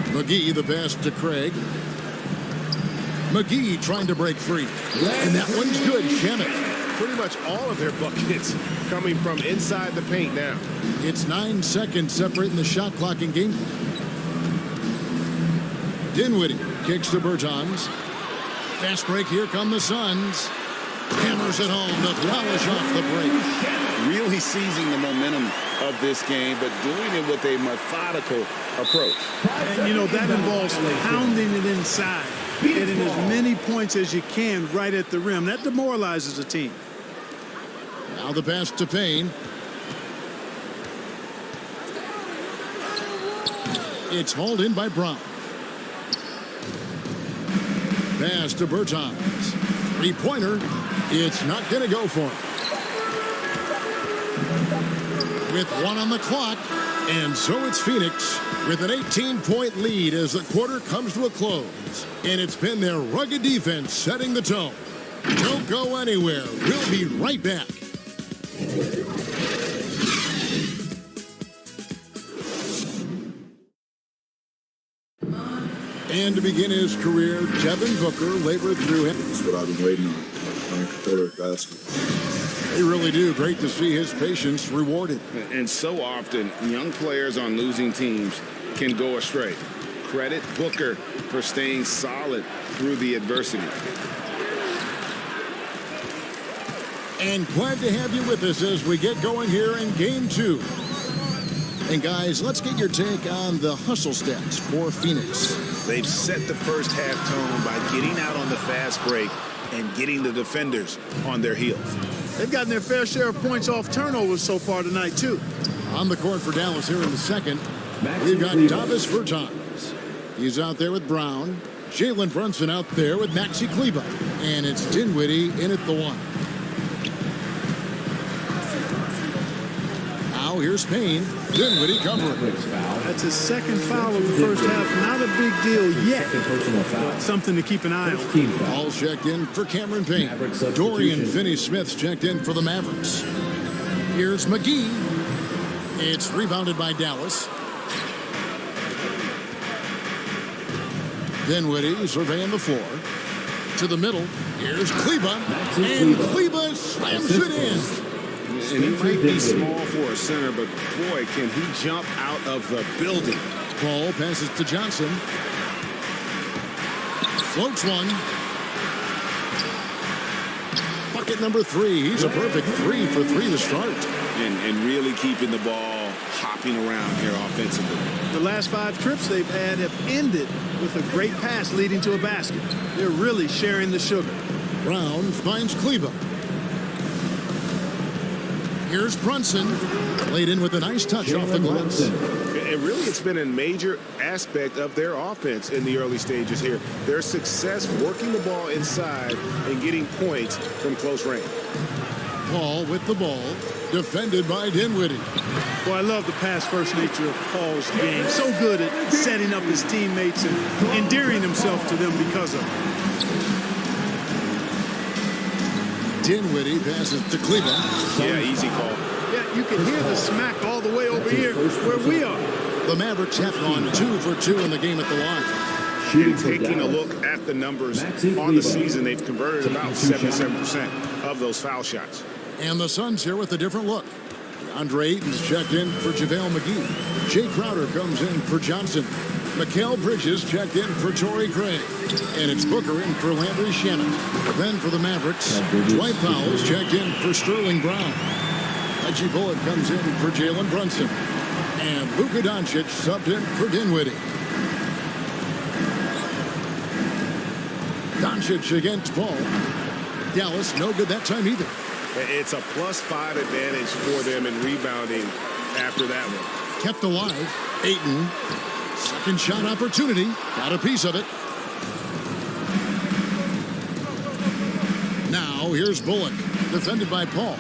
McGee, the pass to Craig. McGee trying to break free. And that one's good. Shamet. Pretty much all of their buckets coming from inside the paint now. It's 9 seconds separating the shot clock and game. Dinwiddie kicks to Bertans. Fast break. Here come the Suns. Hammers it home to polish off the break. Really seizing the momentum of this game, but doing it with a methodical approach. And, you know, that involves pounding it inside. Getting as many points as you can right at the rim. That demoralizes a team. Now the pass to Payne. It's hauled in by Brown. Pass to Bertans. Three-pointer. It's not going to go for him. With 1 on the clock. And so it's Phoenix with an 18-point lead as the quarter comes to a close. And it's been their rugged defense setting the tone. Don't go anywhere. We'll be right back. And to begin his career, Devin Booker labored through him. That's what I've been waiting on. Playing quarter basketball. They really do. Great to see his patience rewarded. And so often, young players on losing teams can go astray. Credit Booker for staying solid through the adversity. And glad to have you with us as we get going here in Game 2. And guys, let's get your take on the hustle stats for Phoenix. They've set the first half tone by getting out on the fast break and getting the defenders on their heels. They've gotten their fair share of points off turnovers so far tonight, too. On the court for Dallas here in the second, we've got Davis Bertans. He's out there with Brown. Jalen Brunson out there with Maxi Kleba. And it's Dinwiddie in at the 1. Now here's Payne. Dinwiddie covering. That's his second foul of the first half. Not a big deal yet, but something to keep an eye on. All checked in for Cameron Payne. Dorian Finney-Smith's checked in for the Mavericks. Here's McGee. It's rebounded by Dallas. Dinwiddie surveying the floor. To the middle. Here's Kleba. And Kleba slams it in. And he might be small for a center, but boy, can he jump out of the building. Ball passes to Johnson. Floats one. Bucket number 3. He's a perfect 3 for 3 to start. And really keeping the ball hopping around here offensively. The last 5 trips they've had have ended with a great pass leading to a basket. They're really sharing the sugar. Brown finds Kleba. Here's Brunson. Laid in with a nice touch off the glass. And really, it's been a major aspect of their offense in the early stages here. Their success working the ball inside and getting points from close range. Paul with the ball, defended by Dinwiddie. Well, I love the pass-first nature of Paul's game. So good at setting up his teammates and endearing himself to them because of it. Dinwiddie passes to Kleber. Yeah, easy call. Yeah, you can hear the smack all the way over here where we are. The Mavericks have gone 2 for 2 in the game at the line. And taking a look at the numbers on the season, they've converted about 77% of those foul shots. And the Suns here with a different look. Andre Ayton's checked in for JaVale McGee. Jay Crowder comes in for Johnson. Mikal Bridges checked in for Torrey Craig. And it's Booker in for Landry Shamet. Then for the Mavericks, Dwight Powell's checked in for Sterling Brown. Reggie Bullock comes in for Jalen Brunson. And Luka Doncic subbed in for Dinwiddie. Doncic against Paul. Dallas no good that time either. It's a +5 advantage for them in rebounding after that one. Kept alive. Ayton. Second shot opportunity. Got a piece of it. Now here's Bullock. Defended by Paul.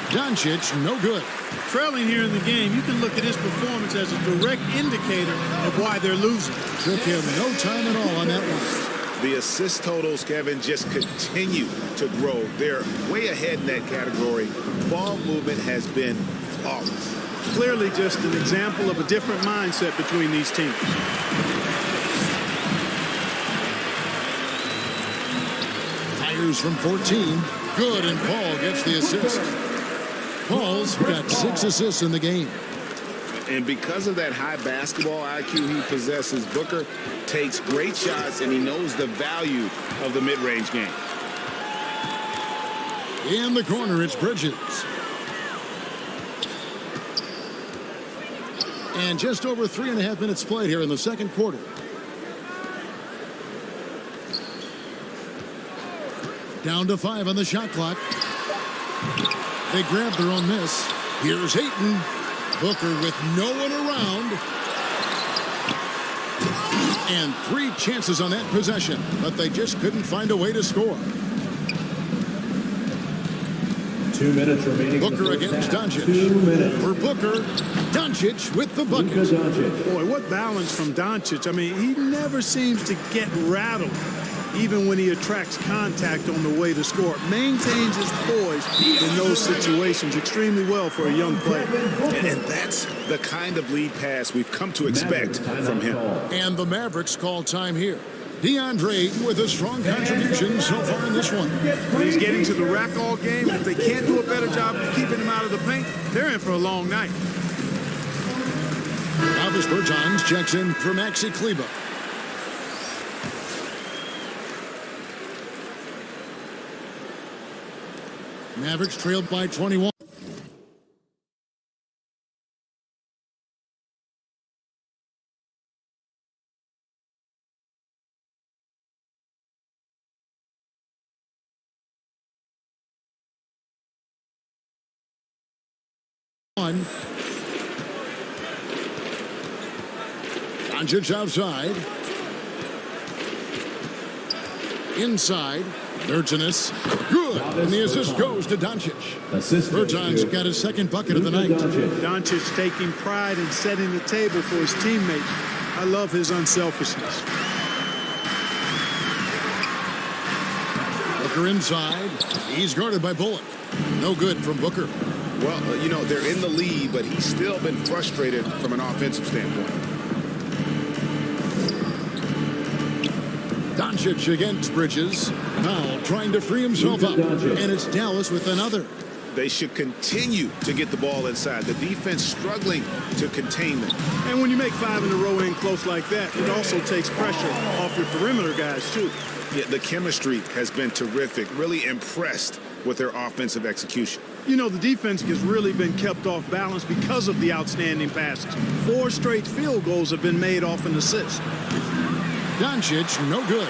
Doncic no good. Trailing here in the game, you can look at his performance as a direct indicator of why they're losing. Took him no time at all on that one. The assist totals, Kevin, just continue to grow. They're way ahead in that category. Ball movement has been flawless. Clearly just an example of a different mindset between these teams. Fires from 14. Good, and Paul gets the assist. Paul's got 6 assists in the game. And because of that high basketball IQ he possesses, Booker takes great shots, and he knows the value of the mid-range game. In the corner, it's Bridges. And just over 3.5 minutes played here in the second quarter. Down to 5 on the shot clock. They grab their own miss. Here's Ayton. Booker with no one around. And 3 chances on that possession, but they just couldn't find a way to score. 2 minutes remaining. Booker against Doncic. 2 minutes. For Booker, Doncic with the bucket. Boy, what balance from Doncic. I mean, he never seems to get rattled, even when he attracts contact on the way to score. Maintains his poise in those situations extremely well for a young player. And that's the kind of lead pass we've come to expect from him. And the Mavericks call time here. DeAndre Ayton with a strong contribution so far in this one. He's getting to the rack all game. If they can't do a better job of keeping him out of the paint, they're in for a long night. Davis Bertans checks in for Maxi Kleber. Mavericks trailed by 21. Doncic outside. Inside. Bertans. Good. And the assist goes to Doncic. Bertans got his second bucket of the night. Doncic taking pride in setting the table for his teammates. I love his unselfishness. Booker inside. He's guarded by Bullock. No good from Booker. Well, you know, they're in the lead, but he's still been frustrated from an offensive standpoint. Doncic against Bridges. Now trying to free himself up. And it's Dallas with another. They should continue to get the ball inside. The defense struggling to contain them. And when you make 5 in a row in close like that, it also takes pressure off your perimeter guys, too. Yeah, the chemistry has been terrific. Really impressed with their offensive execution. You know, the defense has really been kept off balance because of the outstanding passes. 4 straight field goals have been made off an assist. Doncic, no good.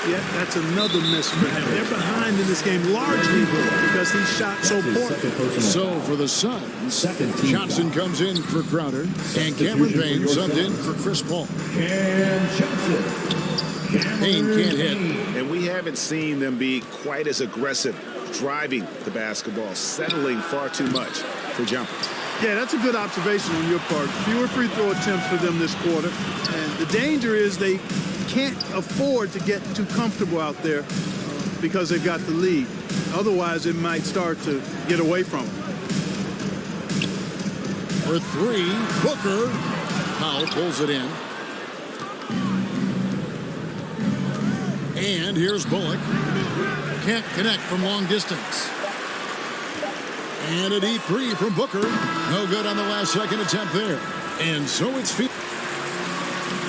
Yeah, that's another miss for him. They're behind in this game largely because he shot so poorly. So for the Suns, Johnson comes in for Crowder, and Cameron Payne subbed in for Chris Paul. Payne can't hit. And we haven't seen them be quite as aggressive driving the basketball, settling far too much for jumpers. Yeah, that's a good observation on your part. Fewer free throw attempts for them this quarter. And the danger is they can't afford to get too comfortable out there because they've got the lead. Otherwise, it might start to get away from them. For three, Booker. Powell pulls it in. And here's Bullock. Can't connect from long distance. And a deep three from Booker. No good on the last second attempt there. And so it's feet.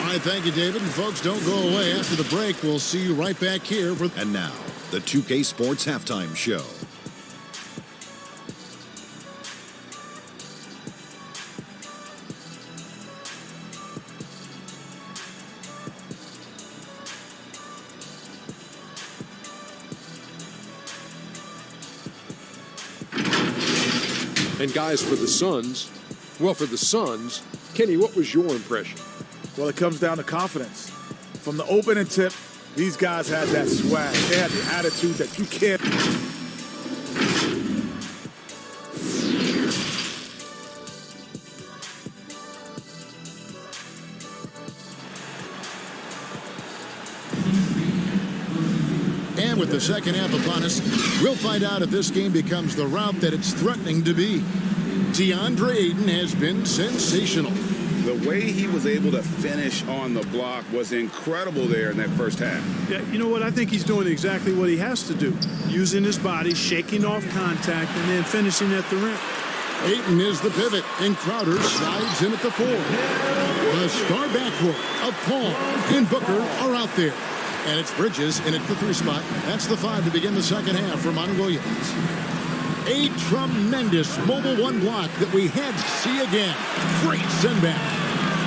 All right, thank you, David. And folks, don't go away. After the break, we'll see you right back here. And now, the 2K Sports Halftime Show. And guys, for the Suns, Kenny, what was your impression? Well, it comes down to confidence. From the opening tip, these guys had that swag. They had the attitude that you can't. And with the second half upon us, we'll find out if this game becomes the route that it's threatening to be. DeAndre Ayton has been sensational. The way he was able to finish on the block was incredible there in that first half. Yeah, you know what? I think he's doing exactly what he has to do. Using his body, shaking off contact, and then finishing at the rim. Ayton is the pivot, and Crowder slides in at the 4. The star backcourt of Paul and Booker are out there. And it's Bridges in at the 3 spot. That's the 5 to begin the second half for Monty Williams. A tremendous mobile 1 block that we had to see again. Great send back.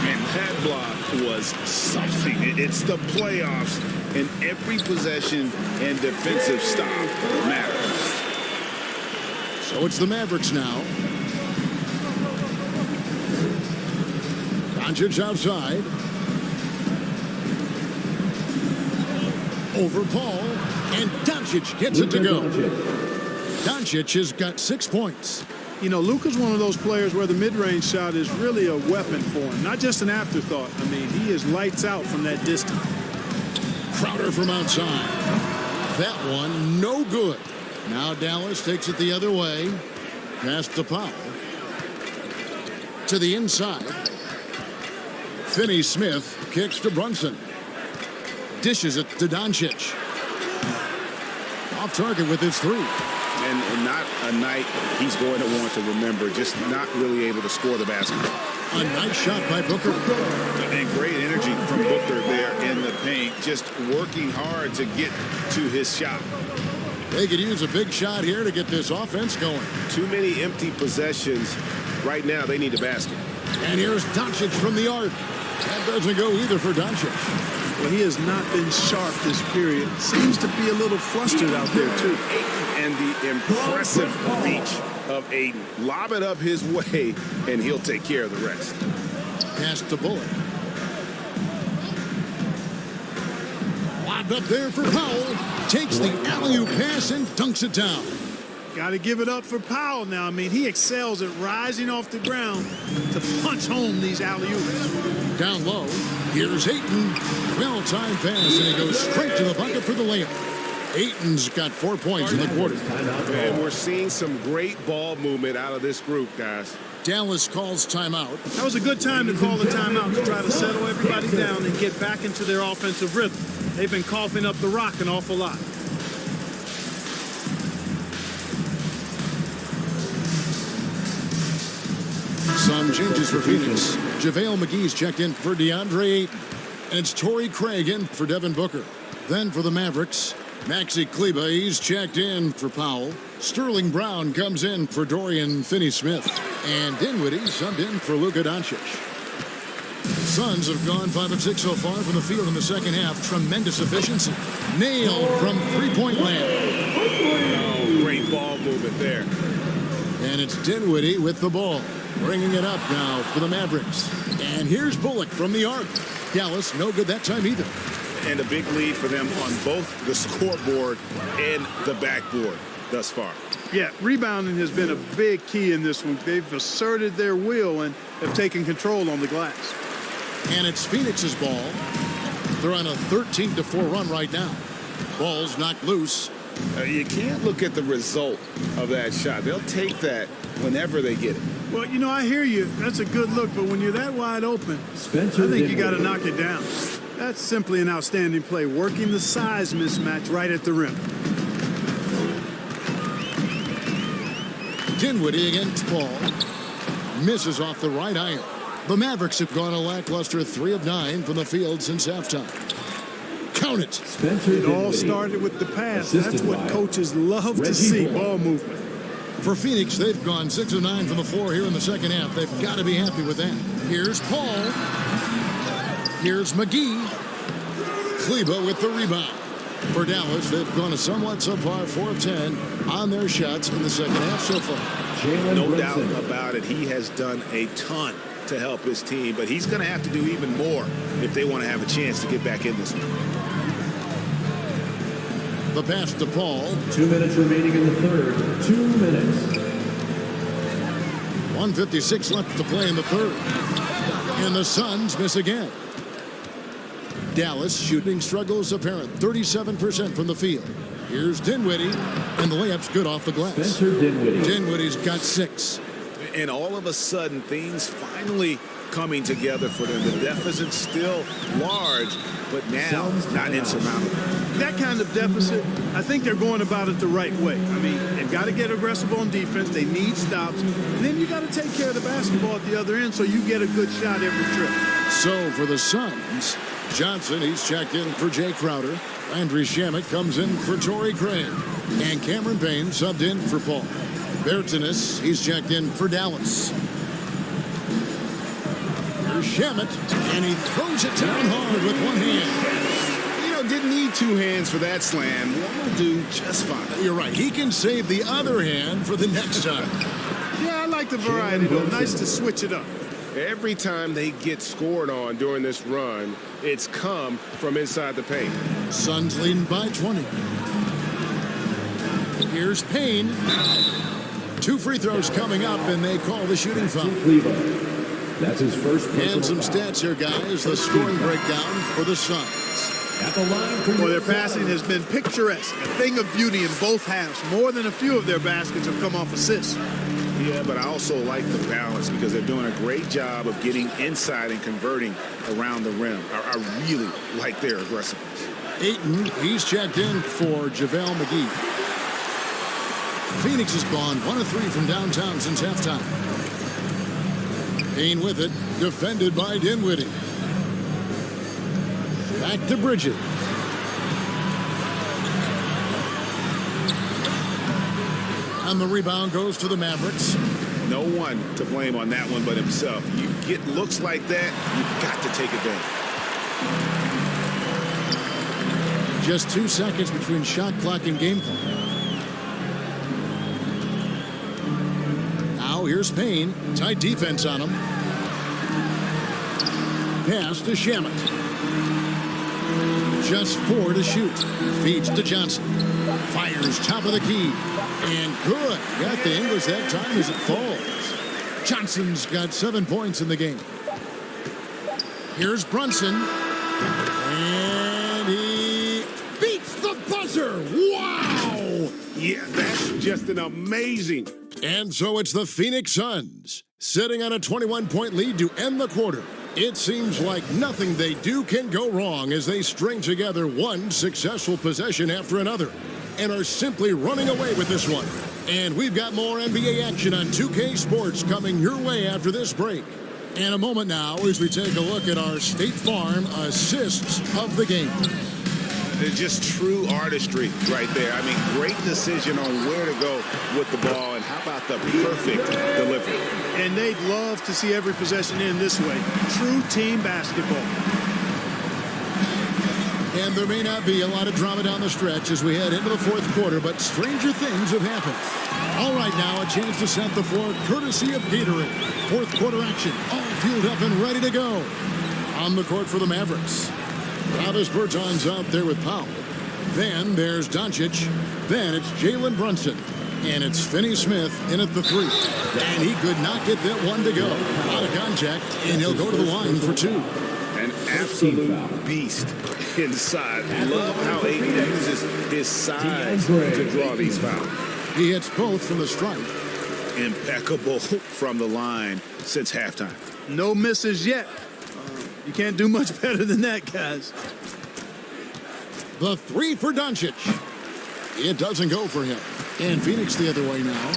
And that block was something. It's the playoffs, and every possession and defensive stop matters. So it's the Mavericks now. Doncic outside. Over Paul, and Doncic gets it to go. Doncic has got 6 points. You know, Luka's one of those players where the mid-range shot is really a weapon for him, not just an afterthought. I mean, he is lights out from that distance. Crowder from outside. That one, no good. Now Dallas takes it the other way. Pass to Powell. To the inside. Finney-Smith kicks to Brunson. Dishes it to Doncic. Off target with his 3. And not a night he's going to want to remember, just not really able to score the basketball. A nice shot by Booker. And great energy from Booker there in the paint, just working hard to get to his shot. They could use a big shot here to get this offense going. Too many empty possessions. Right now, they need a basket. And here's Doncic from the arc. That doesn't go either for Doncic. Well, he has not been sharp this period. Seems to be a little flustered out there, too. And the impressive reach of Ayton. Lob it up his way, and he'll take care of the rest. Pass to Bullock. Lobbed up there for Powell. Takes the alley-oop pass and dunks it down. Got to give it up for Powell now. I mean, he excels at rising off the ground to punch home these alley-oops. Down low, here's Ayton. Well-timed pass, and he goes straight to the bucket for the layup. Ayton's got 4 points in the quarter. And we're seeing some great ball movement out of this group, guys. Dallas calls timeout. That was a good time to call the timeout to try to settle everybody down and get back into their offensive rhythm. They've been coughing up the rock an awful lot. Some changes for Phoenix. JaVale McGee's checked in for DeAndre Ayton. And it's Torrey Craig in for Devin Booker. Then for the Mavericks, Maxi Kleber, he's checked in for Powell. Sterling Brown comes in for Dorian Finney-Smith. And Dinwiddie subbed in for Luka Doncic. Suns have gone 5 of 6 so far from the field in the second half. Tremendous efficiency. Nailed from three-point land. Oh, great ball movement there. And it's Dinwiddie with the ball. Bringing it up now for the Mavericks. And here's Bullock from the arc. Dallas, no good that time either. And a big lead for them on both the scoreboard and the backboard thus far. Yeah, rebounding has been a big key in this one. They've asserted their will and have taken control on the glass. And it's Phoenix's ball. They're on a 13-4 run right now. Ball's knocked loose. You can't look at the result of that shot. They'll take that whenever they get it. Well, you know, I hear you. That's a good look, but when you're that wide open, Spencer I think you got to Dinwiddie. knock it down. That's simply an outstanding play, working the size mismatch right at the rim. Dinwiddie against Paul. Misses off the right iron. The Mavericks have gone a lackluster 3 of 9 from the field since halftime. Count it. Spencer It all Dinwiddie. started with the pass. Assisted That's what by coaches love to Reggie see, Bullock. ball movement. For Phoenix, they've gone 6 of 9 from the floor here in the second half. They've got to be happy with that. Here's Paul. Here's McGee. Kleba with the rebound. For Dallas, they've gone a somewhat subpar 4 of 10 on their shots in the second half so far. Jalen No Brunson. doubt about it. He has done a ton to help his team, but he's going to have to do even more if they want to have a chance to get back in this one. The pass to Paul. 2 minutes remaining in the third. 2 minutes. 1:56 left to play in the third. And the Suns miss again. Dallas shooting struggles apparent. 37% from the field. Here's Dinwiddie. And the layup's good off the glass. Spencer Dinwiddie. Dinwiddie's got 6. And all of a sudden, things finally coming together for them. The deficit's still large, but now not insurmountable. That kind of deficit, I think they're going about it the right way. I mean, they've got to get aggressive on defense. They need stops. And then you got to take care of the basketball at the other end so you get a good shot every trip. So for the Suns, Johnson, he's checked in for Jay Crowder. Landry Shamet comes in for Torrey Craig. And Cameron Payne subbed in for Paul. Bertanis, he's checked in for Dallas. Here's Shamet, and he throws it down hard with one hand. You know, didn't need 2 hands for that slam. One will do just fine. You're right. He can save the other hand for the next time. Yeah, I like the variety, though. Nice to switch it up. Every time they get scored on during this run, it's come from inside the paint. Suns leading by 20. Here's Payne. 2 free throws coming up, and they call the shooting foul. Cleveland. That's his first personal And some foul. stats here, guys. The scoring breakdown for the Suns. At the line for Well, their your passing has been picturesque, a thing of beauty in both halves. More than a few of their baskets have come off assists. Yeah, but I also like the balance because they're doing a great job of getting inside and converting around the rim. I really like their aggressiveness. Ayton, he's checked in for JaVale McGee. Phoenix has gone 1 of 3 from downtown since halftime. Payne with it, defended by Dinwiddie. Back to Bridges. And the rebound goes to the Mavericks. No one to blame on that one but himself. You get looks like that, you've got to take advantage. Just 2 seconds between shot clock and game clock. Now here's Payne. Tight defense on him. Pass to Shamet. Just 4 to shoot. Feeds to Johnson. Fires top of the key. And good. Got the English that time as it falls. Johnson's got 7 points in the game. Here's Brunson. And he beats the buzzer. Wow! Yeah, that's just an amazing. And so it's the Phoenix Suns sitting on a 21-point lead to end the quarter. It seems like nothing they do can go wrong as they string together one successful possession after another and are simply running away with this one. And we've got more NBA action on 2K Sports coming your way after this break. In a moment now as we take a look at our State Farm assists of the game. It's just true artistry right there. I mean, great decision on where to go with the ball, and how about the perfect delivery. And they'd love to see every possession end this way. True team basketball. And there may not be a lot of drama down the stretch as we head into the fourth quarter, but stranger things have happened. All right, now a chance to set the floor courtesy of Gatorade. Fourth quarter action, all fueled up and ready to go. On the court for the Mavericks, Travis Berton's out there with Powell. Then there's Doncic. Then it's Jalen Brunson. And it's Finney-Smith in at the three. And he could not get that one to go. Out of contact, and he'll go to the line for two. An absolute beast inside. Love how Ayton uses his size to draw these fouls. He hits both from the stripe. Impeccable from the line since halftime. No misses yet. You can't do much better than that, guys. The three for Doncic. It doesn't go for him. And Phoenix the other way now.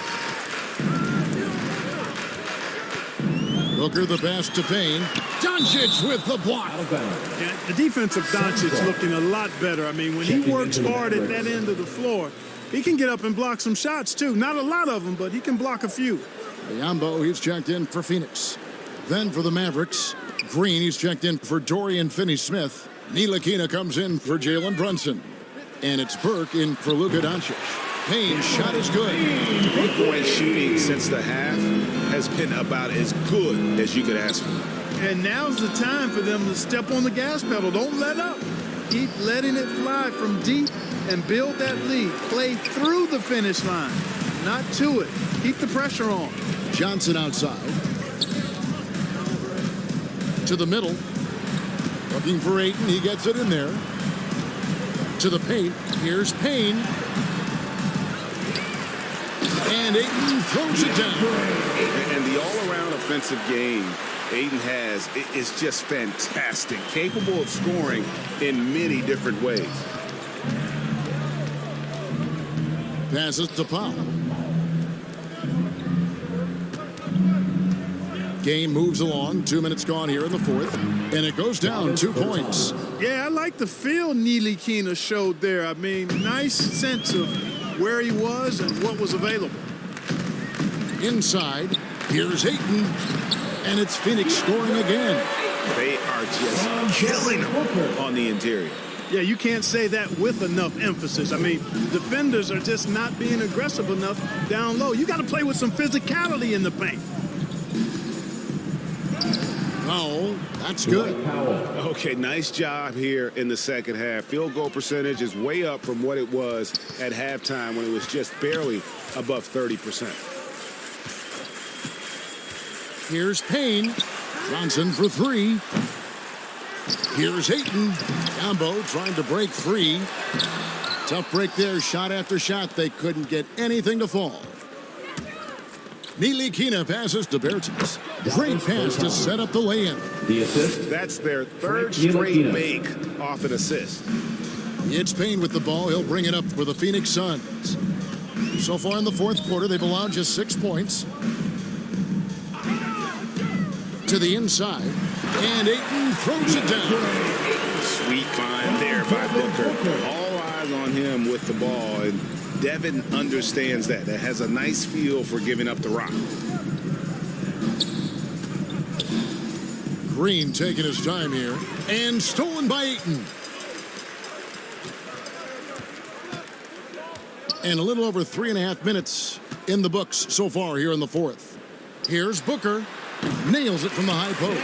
Booker the pass to Payne. Doncic with the block. Yeah, the defense of Doncic looking a lot better. I mean, when he works hard at that end of the floor, he can get up and block some shots, too. Not a lot of them, but he can block a few. Biyombo, he's checked in for Phoenix. Then for the Mavericks, Green, he's checked in for Dorian Finney-Smith. Ntilikina comes in for Jalen Brunson. And it's Burke in for Luka Doncic. Payne's shot is good. Three-point shooting since the half has been about as good as you could ask for. And now's the time for them to step on the gas pedal. Don't let up. Keep letting it fly from deep and build that lead. Play through the finish line, not to it. Keep the pressure on. Johnson outside. To the middle. Looking for Ayton. He gets it in there. To the paint. Here's Payne. And Ayton throws it down. And the all-around offensive game Ayton has is just fantastic. Capable of scoring in many different ways. Passes to Powell. Game moves along. 2 minutes gone here in the fourth. And it goes down 2 points. Yeah, I like the feel Ntilikina showed there. I mean, nice sense of where he was and what was available. Inside, here's Ayton. And it's Phoenix scoring again. They are just killing him on the interior. Yeah, you can't say that with enough emphasis. I mean, defenders are just not being aggressive enough down low. You got to play with some physicality in the paint. Powell, that's good. Okay, nice job here in the second half. Field goal percentage is way up from what it was at halftime when it was just barely above 30%. Here's Payne. Johnson for three. Here's Ayton. Combo trying to break free. Tough break there. Shot after shot. They couldn't get anything to fall. Ntilikina passes to Bertans. Great pass to set up the lay-in. The assist. That's their third straight make off an assist. It's Payne with the ball. He'll bring it up for the Phoenix Suns. So far in the fourth quarter, they've allowed just 6 points. To the inside. And Ayton throws it down. Sweet find there by Booker. All eyes on him with the ball. And Devin understands that. That has a nice feel for giving up the rock. Green taking his time here. And stolen by Ayton. And a little over 3.5 minutes in the books so far here in the fourth. Here's Booker. Nails it from the high post.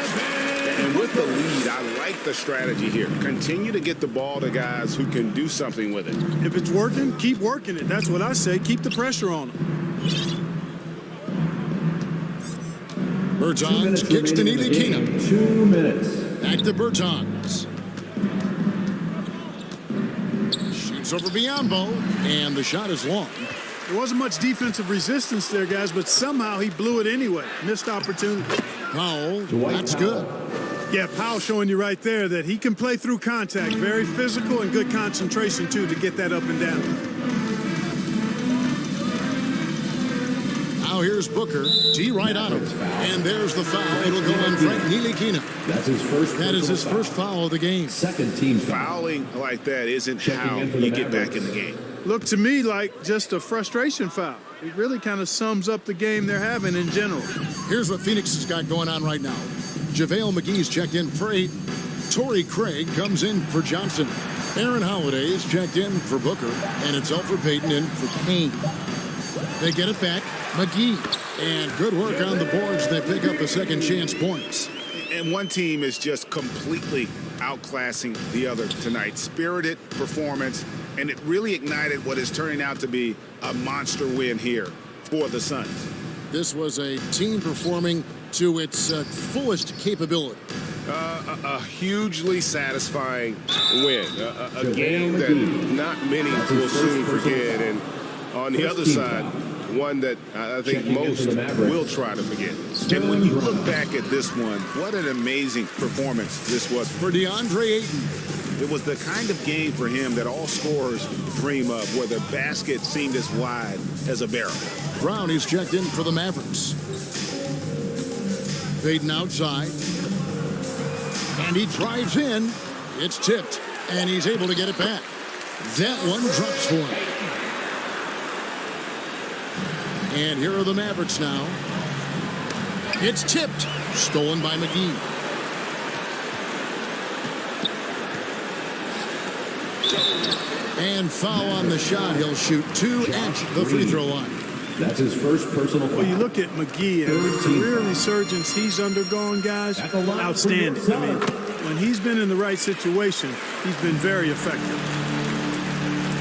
And with the lead, I like the strategy here. Continue to get the ball to guys who can do something with it. If it's working, keep working it. That's what I say. Keep the pressure on them. Bertans kicks to Ntilikina. 2 minutes. Back to Bertans. Shoots over Biyombo, and the shot is long. There wasn't much defensive resistance there, guys, but somehow he blew it anyway. Missed opportunity. Powell, that's good. Yeah, Powell showing you right there that he can play through contact. Very physical and good concentration, too, to get that up and down. Now here's Booker. T right on him. And there's the foul. It'll go on Frank Ntilikina. That's his first. That is his first foul of the game. Second team foul. Fouling like that isn't how you get back in the game. Looked to me like just a frustration foul. It really kind of sums up the game they're having in general. Here's what Phoenix has got going on right now. JaVale McGee's checked in for 8. Torrey Craig comes in for Johnson. Aaron Holiday is checked in for Booker. And it's Elfrid Payton in for Kane. They get it back. McGee. And good work on the boards. They pick up the second chance points. And one team is just completely outclassing the other tonight. Spirited performance, and it really ignited what is turning out to be a monster win here for the Suns. This was a team performing to its fullest capability. A hugely satisfying win. A game that not many will soon forget. And on the other side, one that I think most will try to forget. And when you look back at this one, what an amazing performance this was for DeAndre Ayton. It was the kind of game for him that all scorers dream of, where the basket seemed as wide as a barrel. Brown is checked in for the Mavericks. Payton outside. And he drives in. It's tipped. And he's able to get it back. That one drops for him. And here are the Mavericks now. It's tipped. Stolen by McGee. And foul on the shot. He'll shoot 2 at the free throw line. That's his first personal foul. Well, you look at McGee and the career resurgence he's undergone, guys, outstanding. I mean, when he's been in the right situation, he's been very effective.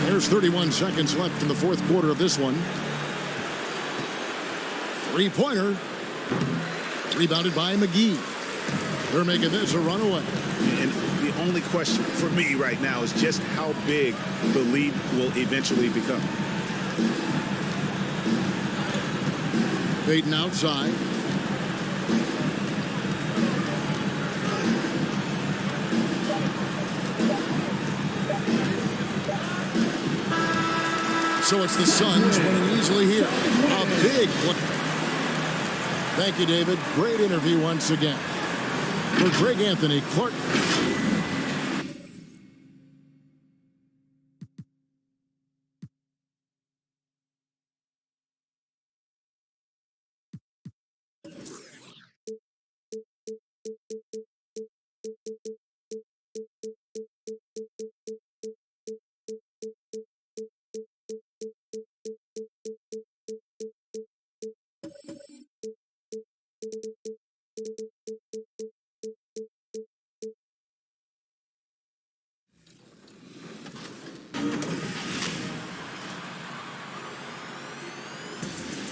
There's 31 seconds left in the fourth quarter of this one. Three-pointer. Rebounded by McGee. They're making this a runaway. And the only question for me right now is just how big the lead will eventually become. Payton outside. So it's the Suns winning easily here. A big play. Thank you, David. Great interview once again. For Greg Anthony, Clark.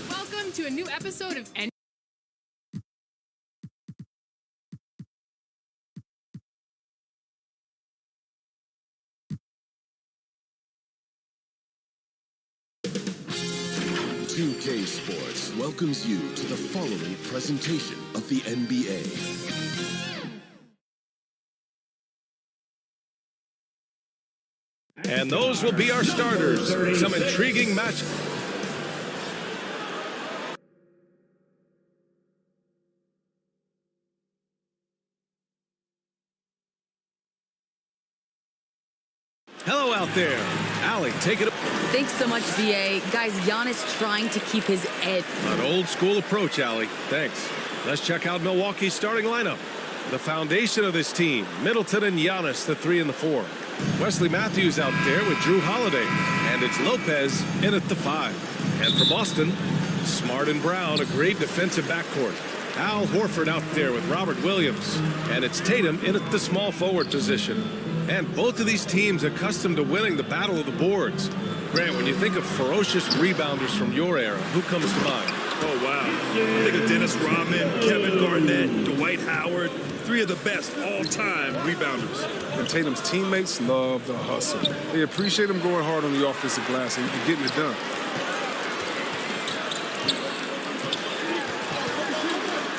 Welcome to a new episode of K Sports welcomes you to the following presentation of the NBA. And those will be our starters. Some intriguing match. Hello out there. Allie, take it. Thanks so much, VA. Guys, Giannis trying to keep his edge. An old school approach, Allie. Thanks. Let's check out Milwaukee's starting lineup. The foundation of this team, Middleton and Giannis, the 3 and the 4. Wesley Matthews out there with Drew Holiday. And it's Lopez in at the 5. And for Boston, Smart and Brown, a great defensive backcourt. Al Horford out there with Robert Williams. And it's Tatum in at the small forward position. And both of these teams accustomed to winning the battle of the boards. Grant, when you think of ferocious rebounders from your era, who comes to mind? Oh, wow. Think of Dennis Rodman, Kevin Garnett, Dwight Howard, 3 of the best all-time rebounders. And Tatum's teammates love the hustle. They appreciate him going hard on the offensive glass and getting it done.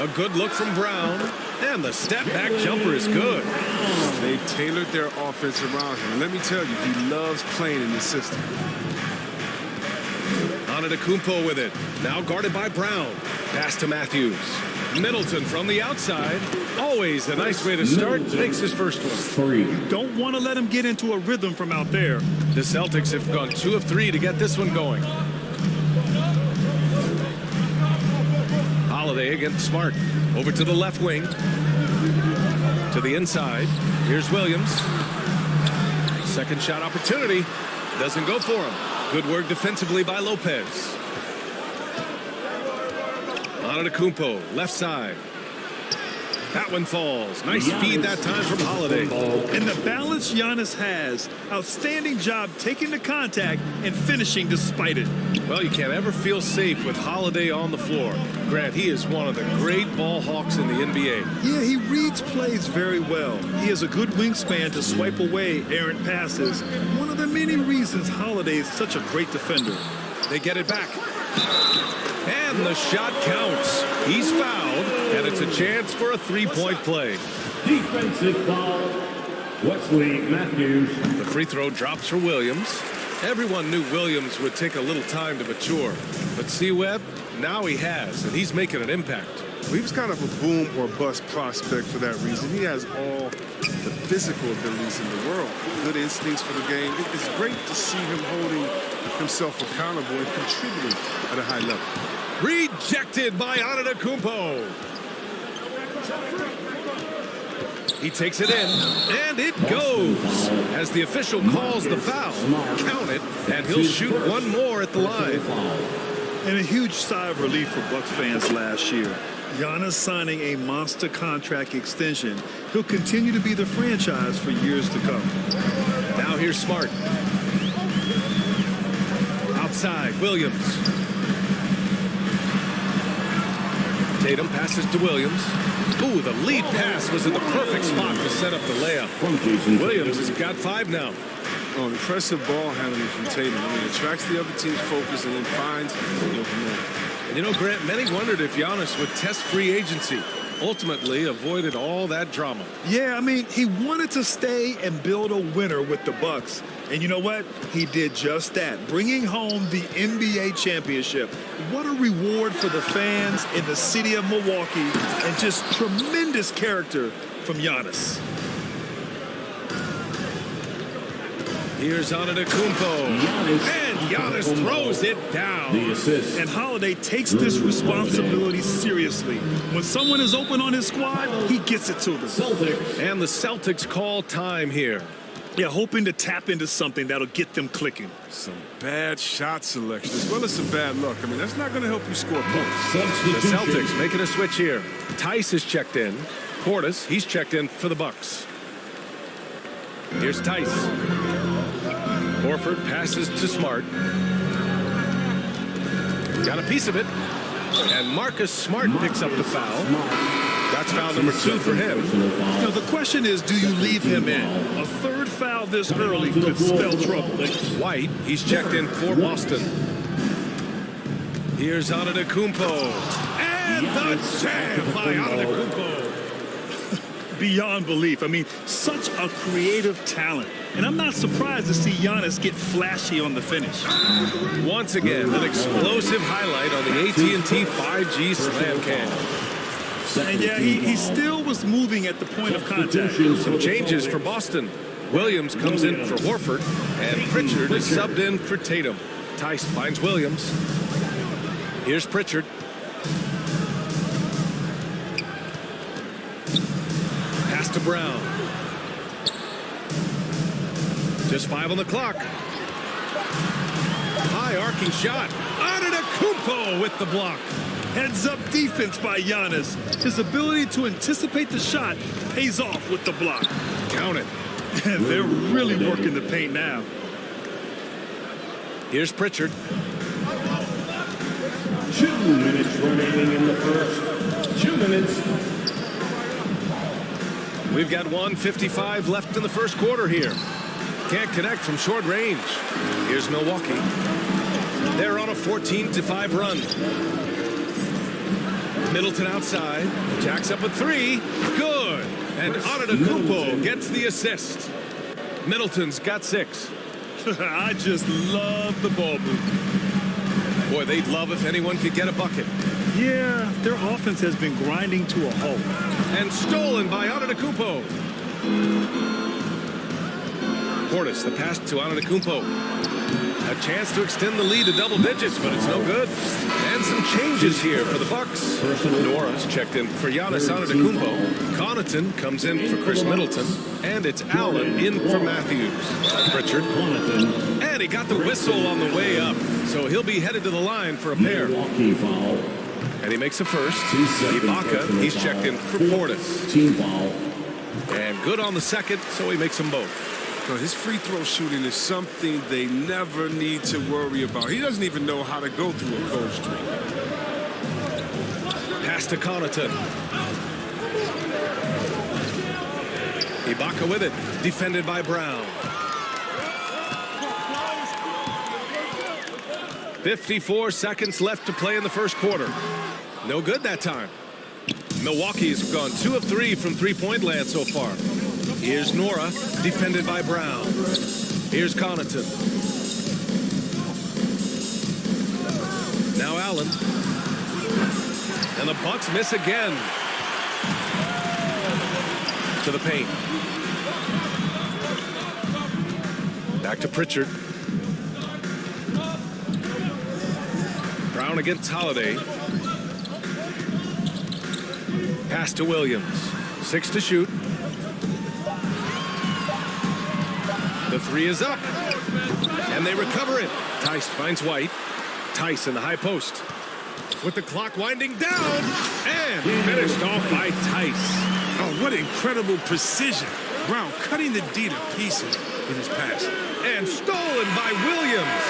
A good look from Brown, and the step-back jumper is good. They've tailored their offense around him. And let me tell you, he loves playing in this system. Antetokounmpo with it. Now guarded by Brown. Pass to Matthews. Middleton from the outside. Always a nice way to start. Makes his first one. Don't want to let him get into a rhythm from out there. The Celtics have gone 2 of 3 to get this one going. Holiday against Smart. Over to the left wing. To the inside. Here's Williams. Second shot opportunity. Doesn't go for him. Good work defensively by Lopez. Antetokounmpo, left side. That one falls. Nice feed that time from Holiday. And the balance Giannis has. Outstanding job taking the contact and finishing despite it. Well, you can't ever feel safe with Holiday on the floor. Grant, he is one of the great ball hawks in the NBA. Yeah, he reads plays very well. He has a good wingspan to swipe away errant passes. One of the many reasons Holiday is such a great defender. They get it back. And the shot counts. He's fouled, and it's a chance for a three-point play. Defensive foul, Wesley Matthews. The free throw drops for Williams. Everyone knew Williams would take a little time to mature. But C-Webb, now he has, and he's making an impact. Well, he was kind of a boom or bust prospect for that reason. He has all the physical abilities in the world, good instincts for the game. It's great to see him holding himself accountable and contributing at a high level. Rejected by Antetokounmpo. He takes it in, and it goes. As the official calls the foul, count it, and he'll shoot one more at the line. And a huge sigh of relief for Bucks fans last year. Giannis signing a monster contract extension. He'll continue to be the franchise for years to come. Now here's Smart. Outside, Williams. Tatum passes to Williams. Ooh, the lead pass was in the perfect spot to set up the layup. Williams has got 5 now. Oh, impressive ball handling from Tatum. I mean, attracts the other team's focus and then finds the open man. And you know, Grant, many wondered if Giannis would test free agency. Ultimately avoided all that drama. Yeah, I mean, he wanted to stay and build a winner with the Bucks. And you know what? He did just that, bringing home the NBA championship. What a reward for the fans in the city of Milwaukee, and just tremendous character from Giannis. Here's Antetokounmpo, and Giannis throws it down. The assist. And Holiday takes this responsibility seriously. When someone is open on his squad, he gets it to them. Celtics. And the Celtics call time here. Yeah, hoping to tap into something that'll get them clicking. Some bad shot selection, as well as some bad luck. I mean, that's not going to help you score points. The Celtics making a switch here. Tice is checked in. Portis, he's checked in for the Bucks. Here's Tice. Horford passes to Smart. Got a piece of it. And Marcus Smart picks up the foul. That's foul number 2 for him. You know, the question is, do you leave him in? A third foul this early could spell trouble. White, he's checked in for Boston. Here's Antetokounmpo. And the jam by Antetokounmpo. Beyond belief. I mean, such a creative talent. And I'm not surprised to see Giannis get flashy on the finish. Once again, an explosive highlight on the AT&T 5G Slam Cam. And yeah, he still was moving at the point of contact. Some changes for Boston. Williams comes in for Horford, and Pritchard is subbed in for Tatum. Tice finds Williams. Here's Pritchard. Pass to Brown. Just 5 on the clock. High arcing shot. Antetokounmpo with the block. Heads-up defense by Giannis. His ability to anticipate the shot pays off with the block. Count it. And they're really working the paint now. Here's Pritchard. 2 minutes remaining in the first. 2 minutes. We've got 1:55 left in the first quarter here. Can't connect from short range. Here's Milwaukee. They're on a 14-5 run. Middleton outside. Jacks up a 3. Good. And Antetokounmpo gets the assist. Middleton's got 6. I just love the ball movement. Boy, they'd love if anyone could get a bucket. Yeah, their offense has been grinding to a halt. And stolen by Antetokounmpo. Portis, the pass to Antetokounmpo. A chance to extend the lead to double digits, but it's no good. And some changes here for the Bucks. Nora's checked in for Giannis Antetokounmpo. Connaughton comes in for Chris Middleton. And it's Allen in for Matthews. Pritchard. And he got the whistle on the way up. So he'll be headed to the line for a pair. And he makes a first. Ibaka, he's checked in for Portis. Team foul. And good on the second, so he makes them both. So his free throw shooting is something they never need to worry about. He doesn't even know how to go through a cold streak. Pass to Connaughton. Ibaka with it, defended by Brown. 54 seconds left to play in the first quarter. No good that time. Milwaukee's gone 2 of 3 from three-point land so far. Here's Nora, defended by Brown. Here's Connaughton. Now Allen. And the Bucks miss again. To the paint. Back to Pritchard. Brown against Holiday. Pass to Williams. 6 to shoot. The three is up. And they recover it. Tice finds White. Tice in the high post. With the clock winding down. And finished off by Tice. Oh, what incredible precision. Brown cutting the D to pieces with his pass. And stolen by Williams.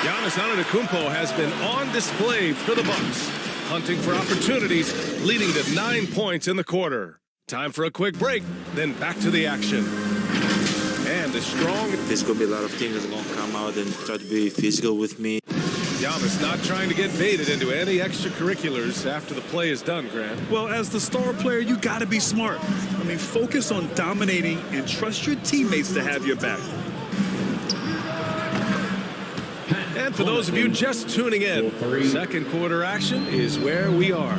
Giannis Antetokounmpo has been on display for the Bucks. Hunting for opportunities, leading to 9 points in the quarter. Time for a quick break, then back to the action. And a strong... There's going to be a lot of teams that are going to come out and try to be physical with me. Giannis not trying to get baited into any extracurriculars after the play is done, Grant. Well, as the star player, you got to be smart. I mean, focus on dominating and trust your teammates to have your back. And for those of you just tuning in, second quarter action is where we are.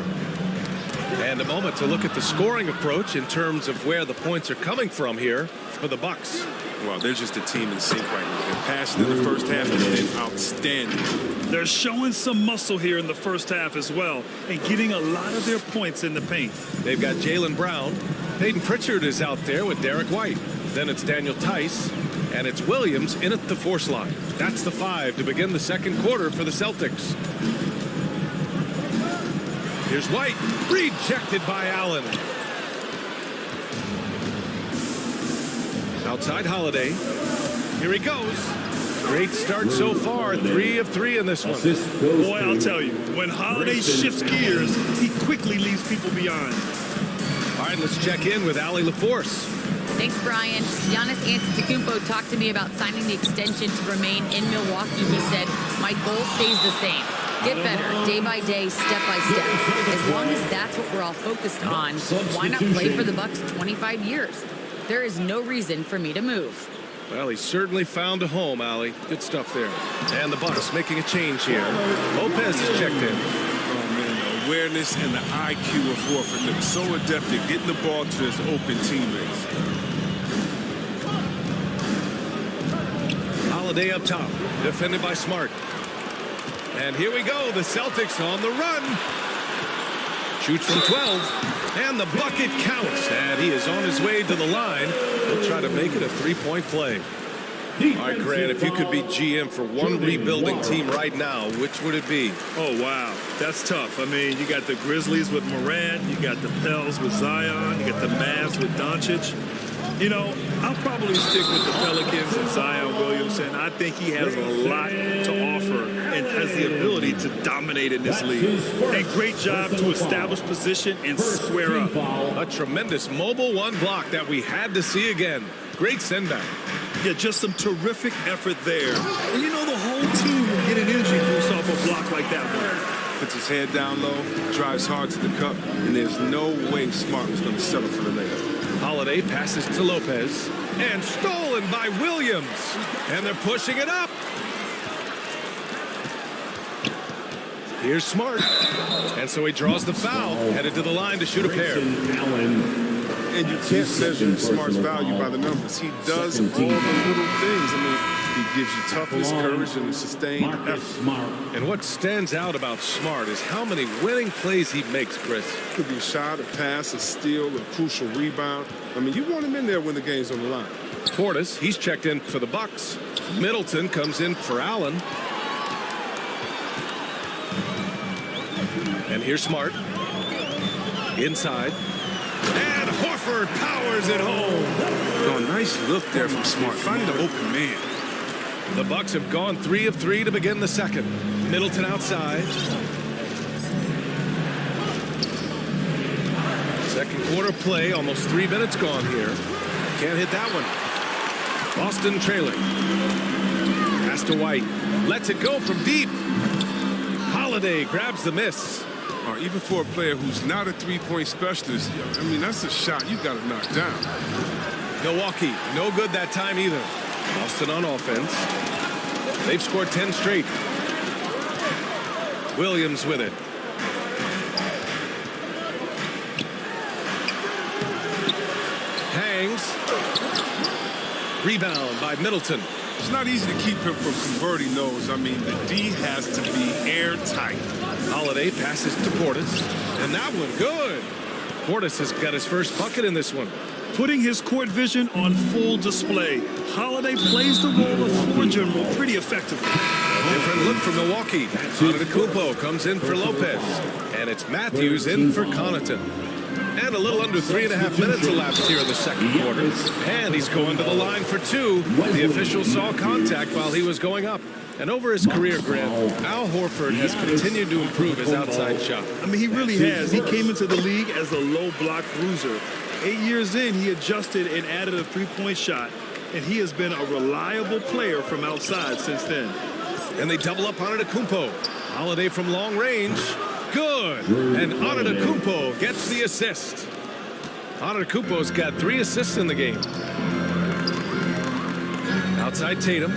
And a moment to look at the scoring approach in terms of where the points are coming from here for the Bucks. Well, they're just a team in sync right now. Their passing in the first half has been outstanding. They're showing some muscle here in the first half as well and getting a lot of their points in the paint. They've got Jaylen Brown. Peyton Pritchard is out there with Derek White. Then it's Daniel Tice. And it's Williams in at the 4 slot. That's the 5 to begin the second quarter for the Celtics. Here's White, rejected by Allen. Outside Holiday. Here he goes. Great start so far. 3 of 3 in this one. Boy, I'll tell you, when Holiday shifts gears, he quickly leaves people behind. All right, let's check in with Allie LaForce. Thanks, Brian. Giannis Antetokounmpo talked to me about signing the extension to remain in Milwaukee. He said, my goal stays the same. Get better, day by day, step by step. As long as that's what we're all focused on, why not play for the Bucks 25 years? There is no reason for me to move. Well, he certainly found a home, Allie. Good stuff there. And the Bucks making a change here. Lopez is checked in. Oh, man, the awareness and the IQ of Horford. They're so adept at getting the ball to his open teammates. Holiday up top, defended by Smart. And here we go, the Celtics on the run. Shoots from 12, and the bucket counts. And he is on his way to the line. He'll try to make it a 3-point play. All right, Grant, if you could be GM for one rebuilding team right now, which would it be? Oh, wow. That's tough. I mean, you got the Grizzlies with Morant. You got the Pels with Zion. You got the Mavs with Doncic. You know, I'll probably stick with the Pelicans and Zion Williamson. I think he has a lot to offer and has the ability to dominate in this league. A great job to establish position and square up. A tremendous mobile one block that we had to see again. Great send back. Yeah, just some terrific effort there. And you know, the whole team will get an energy boost off a block like that one. Puts his head down low, drives hard to the cup, and there's no way Smart was going to settle for the layup. Holiday passes to Lopez, and stolen by Williams. And they're pushing it up. Here's Smart. And so he draws the foul, headed to the line to shoot a pair. And you can't measure Smart's value by the numbers. He does all the little things. I mean, he gives you toughness, courage, and a sustained effort. And what stands out about Smart is how many winning plays he makes, Chris. Could be a shot, a pass, a steal, a crucial rebound. I mean, you want him in there when the game's on the line. Portis, he's checked in for the Bucks. Middleton comes in for Allen. And here's Smart. Inside. And Horford powers it home. Oh, nice look there from Smart, finding the open man. The Bucks have gone 3 of 3 to begin the second. Middleton outside. Second quarter play, almost 3 minutes gone here. Can't hit that one. Boston trailing. Pass to White. Lets it go from deep. Holiday grabs the miss. Or even for a player who's not a three-point specialist, I mean, that's a shot you got to knock down. Milwaukee, no good that time either. Boston on offense. They've scored 10 straight. Williams with it. Hangs. Rebound by Middleton. It's not easy to keep him from converting those. I mean, the D has to be airtight. Holiday passes to Portis. And that one, good. Portis has got his first bucket in this one. Putting his court vision on full display. Holiday plays the role of floor general pretty effectively. Different look for Milwaukee. Antetokounmpo comes in for Lopez. And it's Matthews in for Connaughton. And a little under 3.5 minutes elapsed here in the second quarter. And he's going to the line for 2. The official saw contact while he was going up. And over his career, Grant, Al Horford has continued to improve his outside shot. I mean, he really has. He came into the league as a low block bruiser. 8 years in, he adjusted and added a three-point shot. And he has been a reliable player from outside since then. And they double up on Antetokounmpo. Holiday from long range. Good. And Antetokounmpo gets the assist. Antetokounmpo's got 3 assists in the game. Outside Tatum.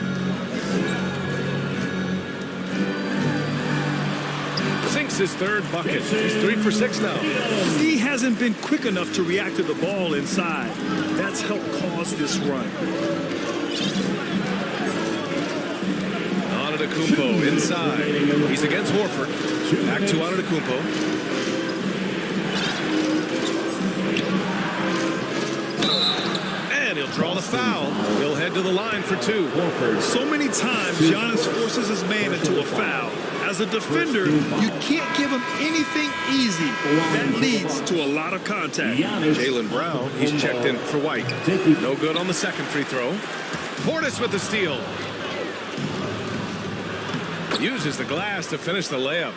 Sinks his third bucket. He's 3 for 6 now. He hasn't been quick enough to react to the ball inside. That's helped cause this run. Antetokounmpo inside. He's against Horford. Back to Antetokounmpo. And he'll draw the foul. He'll head to the line for 2. So many times, Giannis forces his man into a foul. As a defender, you can't give him anything easy. That leads to a lot of contact. Jaylen Brown, he's checked in for White. No good on the second free throw. Portis with the steal. Uses the glass to finish the layup.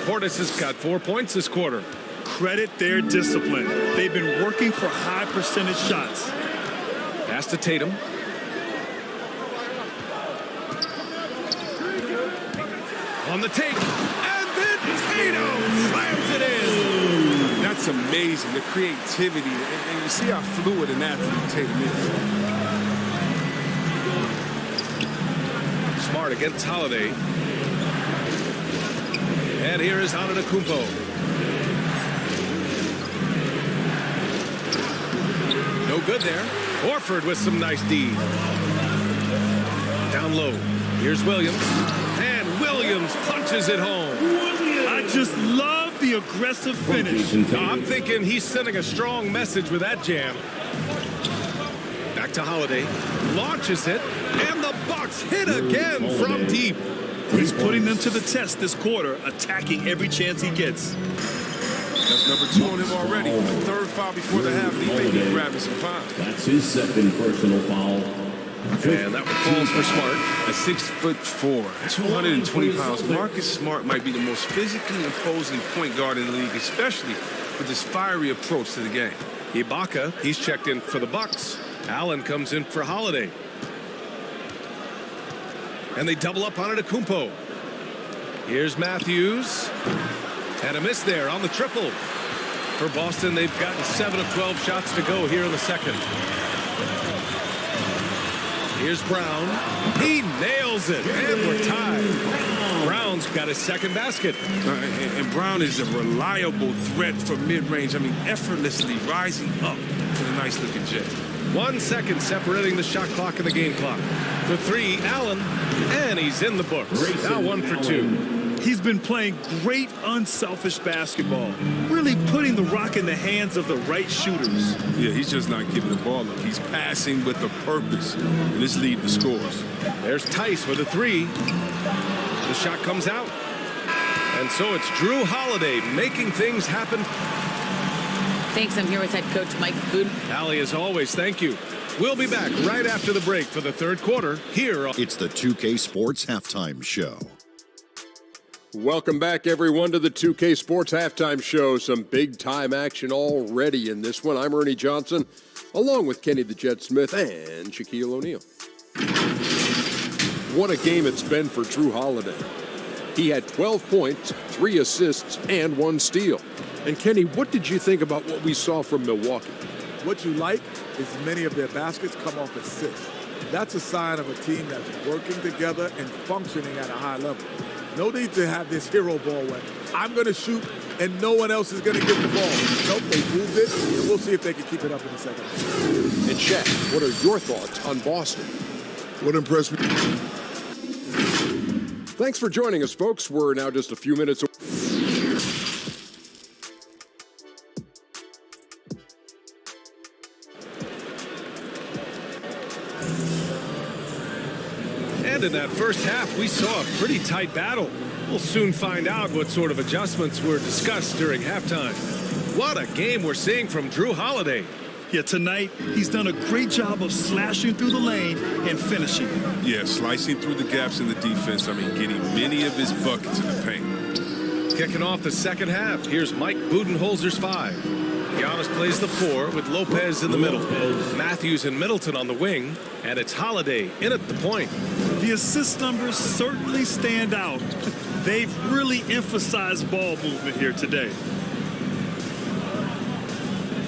Portis has got 4 points this quarter. Credit their discipline. They've been working for high percentage shots. Pass to Tatum. On the take. And then Tatum slams it in. That's amazing, the creativity. And you see how fluid an athlete Tatum is. Smart against Holiday. And here is Antetokounmpo. No good there. Horford with some nice D. Down low. Here's Williams. And Williams punches it home. I just love the aggressive finish. I'm thinking he's sending a strong message with that jam. Back to Holiday. Launches it. And the Bucks hit again from deep. He's putting them to the test this quarter, attacking every chance he gets. That's number 2 on him already. The third foul before the half. He may be grabbing some fouls. That's his second personal foul. And that one falls for Smart. At 6'4", 220 pounds, Marcus Smart might be the most physically imposing point guard in the league, especially with this fiery approach to the game. Ibaka, he's checked in for the Bucks. Allen comes in for Holiday. And they double up on Antetokounmpo. Here's Matthews. And a miss there on the triple. For Boston, they've gotten 7 of 12 shots to go here in the second. Here's Brown. He nails it. And we're tied. Brown's got his second basket. And Brown is a reliable threat from mid-range. I mean, effortlessly rising up to the nice-looking jet. 1 second separating the shot clock and the game clock. For three, Allen, and he's in the books. Now 1 for 2. He's been playing great unselfish basketball, really putting the rock in the hands of the right shooters. Yeah, he's just not giving the ball up. He's passing with a purpose, and it's leading to scores. There's Tice with a three. The shot comes out. And so it's Drew Holiday making things happen. Thanks. I'm here with head coach Mike Boone. Allie, as always, thank you. We'll be back right after the break for the third quarter here. It's the 2K Sports Halftime Show. Welcome back, everyone, to the 2K Sports Halftime Show. Some big-time action already in this one. I'm Ernie Johnson, along with Kenny the Jet Smith and Shaquille O'Neal. What a game it's been for Drew Holiday. He had 12 points, 3 assists, and 1 steal. And Kenny, what did you think about what we saw from Milwaukee? What you like is many of their baskets come off assists. That's a sign of a team that's working together and functioning at a high level. No need to have this hero ball where I'm going to shoot and no one else is going to get the ball. Nope, they moved it, and we'll see if they can keep it up in the second half. And Shaq, what are your thoughts on Boston? What impressed me? Thanks for joining us, folks. We're now just a few minutes away. And in that first half, we saw a pretty tight battle. We'll soon find out what sort of adjustments were discussed during halftime. What a game we're seeing from Drew Holiday. Yeah, tonight, he's done a great job of slashing through the lane and finishing. Yeah, slicing through the gaps in the defense. I mean, getting many of his buckets in the paint. Kicking off the second half, here's Mike Budenholzer's 5. Giannis plays the 4 with Lopez in the middle. Matthews and Middleton on the wing, and it's Holiday in at the point. The assist numbers certainly stand out. They've really emphasized ball movement here today.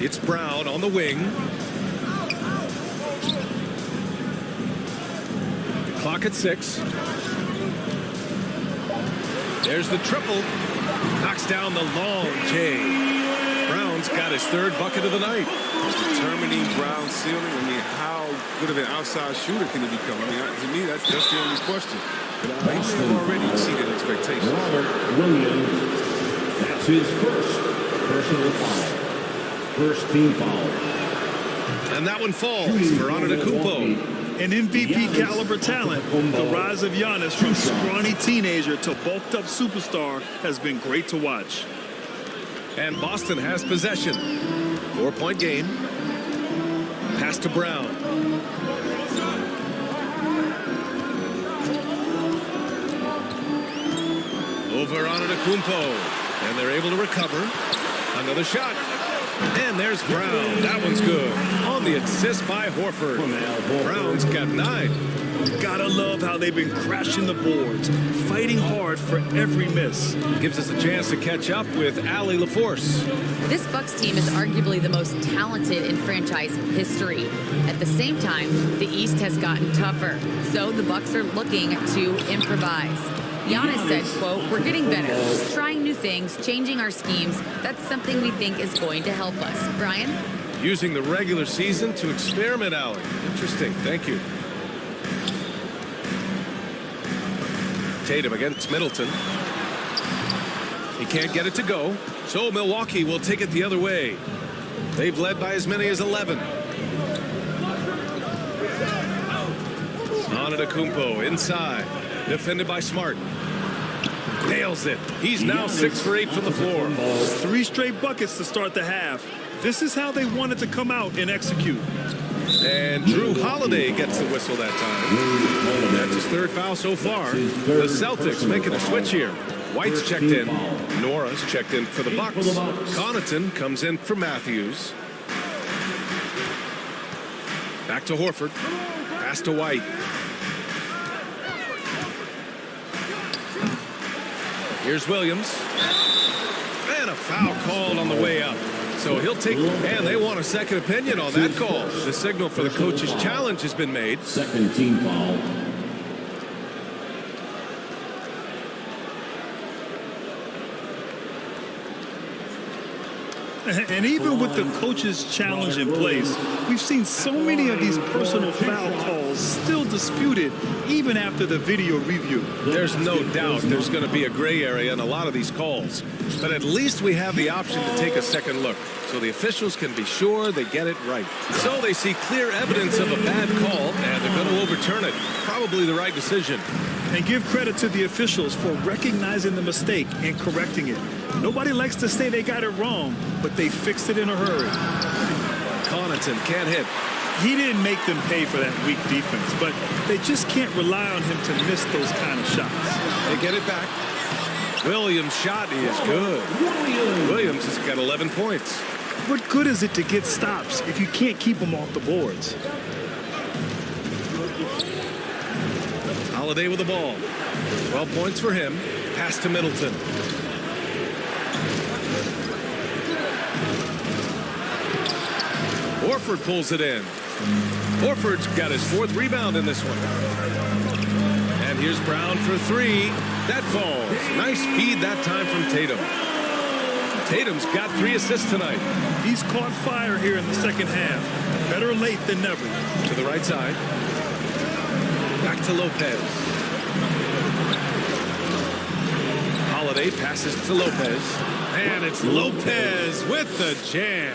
It's Brown on the wing. Clock at 6. There's the triple. Knocks down the long J. Brown's got his 3rd bucket of the night. Determining Brown's ceiling. I mean, how good of an outside shooter can he become? I mean, to me, that's the only question. But he's already exceeded expectations. Robert Williams, that's his first personal foul. First team foul. And that one falls for Antetokounmpo. An MVP caliber talent. The rise of Giannis from scrawny teenager to bulked up superstar has been great to watch. And Boston has possession. 4-point game. Pass to Brown. Over Antetokounmpo. And they're able to recover. Another shot. And there's Brown. That one's good. On the assist by Horford. Brown's got 9. Gotta love how they've been crashing the boards, fighting hard for every miss. Gives us a chance to catch up with Allie LaForce. This Bucks team is arguably the most talented in franchise history. At the same time, the East has gotten tougher, so the Bucks are looking to improvise. Giannis said, quote, "We're getting better, trying new things, changing our schemes. That's something we think is going to help us." Brian? Using the regular season to experiment, Allie. Interesting. Thank you. Tatum against Middleton. He can't get it to go, so Milwaukee will take it the other way. They've led by as many as 11. Antetokounmpo inside, defended by Smart. Nails it. He's now 6 for 8 from the floor. 3 straight buckets to start the half. This is how they wanted to come out and execute. And Drew Holiday gets the whistle that time. That's his 3rd foul so far. The Celtics making a switch here. White's checked in. Nora's checked in for the Bucks. Connaughton comes in for Matthews. Back to Horford. Pass to White. Here's Williams. And a foul called on the way up. So he'll take, and they want a second opinion on that call. The signal for the coach's challenge has been made. Second team foul. And even with the coach's challenge in place, we've seen so many of these personal foul calls still disputed even after the video review. There's no doubt there's going to be a gray area in a lot of these calls. But at least we have the option to take a second look, so the officials can be sure they get it right. So they see clear evidence of a bad call, and they're going to overturn it. Probably the right decision. And give credit to the officials for recognizing the mistake and correcting it. Nobody likes to say they got it wrong, but they fixed it in a hurry. Connaughton can't hit. He didn't make them pay for that weak defense, but they just can't rely on him to miss those kind of shots. They get it back. Williams' shot is good. Williams has got 11 points. What good is it to get stops if you can't keep them off the boards? Holiday with the ball. 12 points for him. Pass to Middleton. Horford pulls it in. Horford's got his 4th rebound in this one. And here's Brown for 3. That falls. Nice feed that time from Tatum. Tatum's got 3 assists tonight. He's caught fire here in the second half. Better late than never. To the right side. Back to Lopez. Holiday passes to Lopez. And it's Lopez with the jam.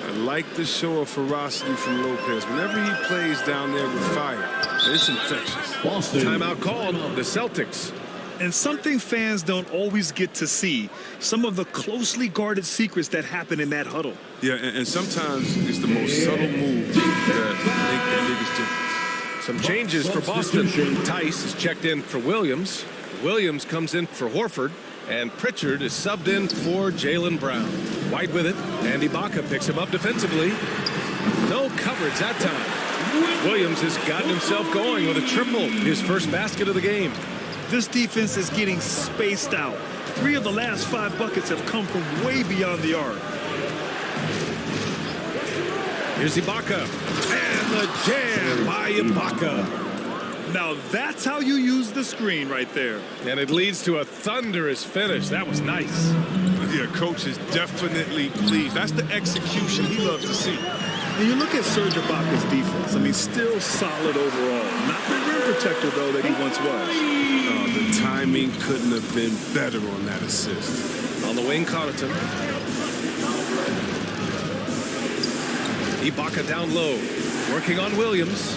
I like the show of ferocity from Lopez. Whenever he plays down there with fire, it's infectious. Boston. Timeout called. The Celtics. And something fans don't always get to see, some of the closely guarded secrets that happen in that huddle. Yeah, and sometimes it's the most subtle moves that make the biggest difference. Some changes for Boston. Tice is checked in for Williams. Williams comes in for Horford. And Pritchard is subbed in for Jaylen Brown. White with it. And Ibaka picks him up defensively. No coverage that time. Williams has gotten himself going with a triple. His first basket of the game. This defense is getting spaced out. 3 of the last 5 buckets have come from way beyond the arc. Here's Ibaka. And the jam by Ibaka. Now that's how you use the screen right there. And it leads to a thunderous finish. That was nice. Yeah, coach is definitely pleased. That's the execution he loves to see. And you look at Serge Ibaka's defense. I mean, still solid overall. Not the rim protector, though, that he once was. The timing couldn't have been better on that assist. On the wing, Connaughton. Ibaka down low. Working on Williams.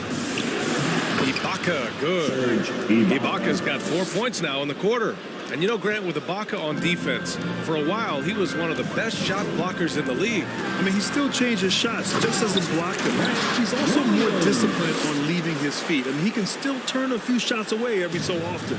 Ibaka, good. Ibaka's got 4 points now in the quarter. And you know, Grant, with Ibaka on defense, for a while, he was one of the best shot blockers in the league. I mean, he still changes shots, just doesn't block them. He's also more disciplined on leaving his feet. I mean, he can still turn a few shots away every so often.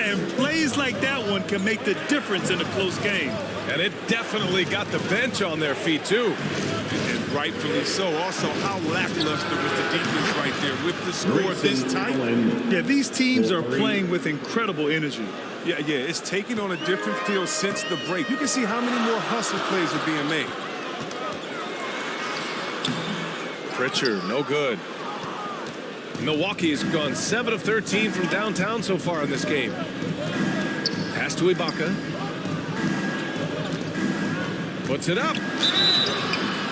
And plays like that one can make the difference in a close game. And it definitely got the bench on their feet, too. And rightfully so. Also, how lackluster was the defense right there with the score this tight? Yeah, these teams are playing with incredible energy. Yeah, it's taking on a different feel since the break. You can see how many more hustle plays are being made. Pritchard, no good. Milwaukee's gone 7 of 13 from downtown so far in this game. Pass to Ibaka. Puts it up.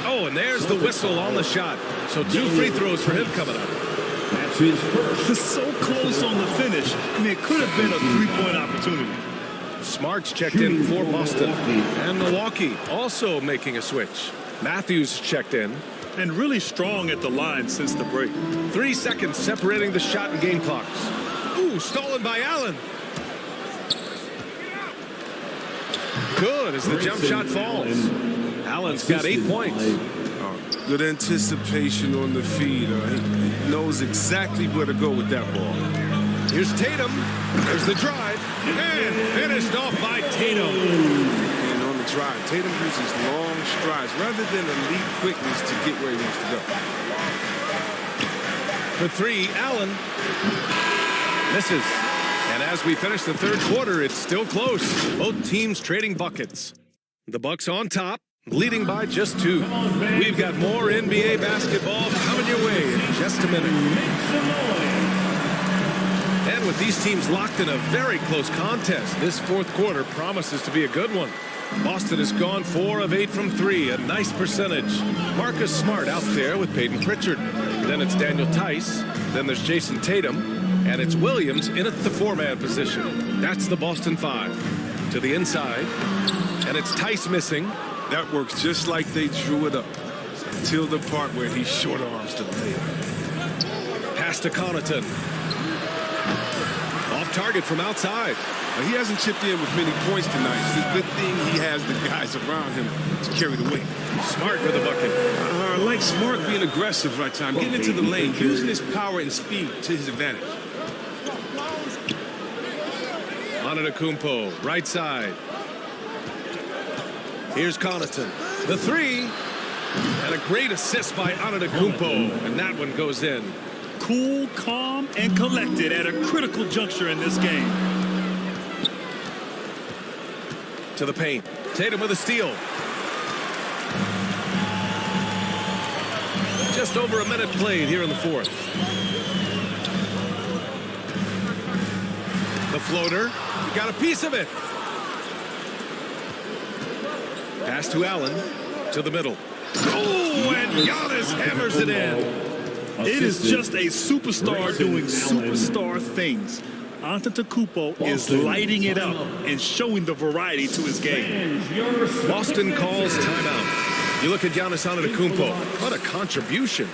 Oh, and there's the whistle on the shot. So 2 free throws for him coming up. That's his first. So close on the finish. I mean, it could have been a 3-point opportunity. Smart's checked in for Boston. And Milwaukee also making a switch. Matthews checked in. And really strong at the line since the break. 3 seconds separating the shot and game clocks. Ooh, stolen by Allen. Good as the jump shot falls. Allen's got 8 points. Good anticipation on the feed. He knows exactly where to go with that ball. Here's Tatum. There's the drive. And finished off by Tatum. And on the drive, Tatum uses long strides rather than elite quickness to get where he wants to go. For 3, Allen. Misses. And as we finish the third quarter, it's still close. Both teams trading buckets. The Bucks on top, leading by just 2. We've got more NBA basketball coming your way in just a minute. And with these teams locked in a very close contest, this fourth quarter promises to be a good one. Boston has gone 4 of 8 from 3, a nice percentage. Marcus Smart out there with Peyton Pritchard. Then it's Daniel Tice. Then there's Jason Tatum. And it's Williams in at the 4-man position. That's the Boston 5. To the inside. And it's Tice missing. That works just like they drew it up. Until the part where he short arms the layup. Pass to Connaughton. Off target from outside. He hasn't chipped in with many points tonight. It's a good thing he has the guys around him to carry the weight. Smart with a bucket. I like Smart being aggressive right time, getting into the lane, using his power and speed to his advantage. Antetokounmpo, right side. Here's Connaughton. The 3. And a great assist by Antetokounmpo. And that one goes in. Cool, calm, and collected at a critical juncture in this game. To the paint. Tatum with a steal. Just over a minute played here in the 4th. The floater. He got a piece of it. Pass to Allen. To the middle. Oh, and Giannis hammers it in. It is just a superstar doing superstar things. Antetokounmpo is lighting it up and showing the variety to his game. Boston calls timeout. You look at Giannis Antetokounmpo. What a contribution.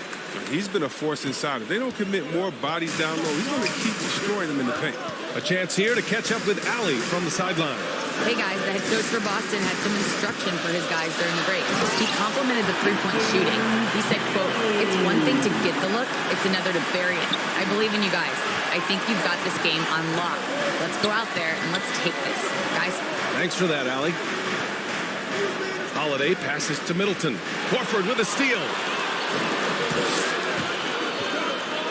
He's been a force inside. If they don't commit more bodies down low, he's going to keep destroying them in the paint. A chance here to catch up with Allie from the sideline. Hey guys, the head coach for Boston had some instruction for his guys during the break. He complimented the three-point shooting. He said, quote, "It's one thing to get the look, it's another to bury it. I believe in you guys. I think you've got this game on lock. Let's go out there and let's take this, guys." Thanks for that, Allie. Holiday passes to Middleton. Horford with a steal.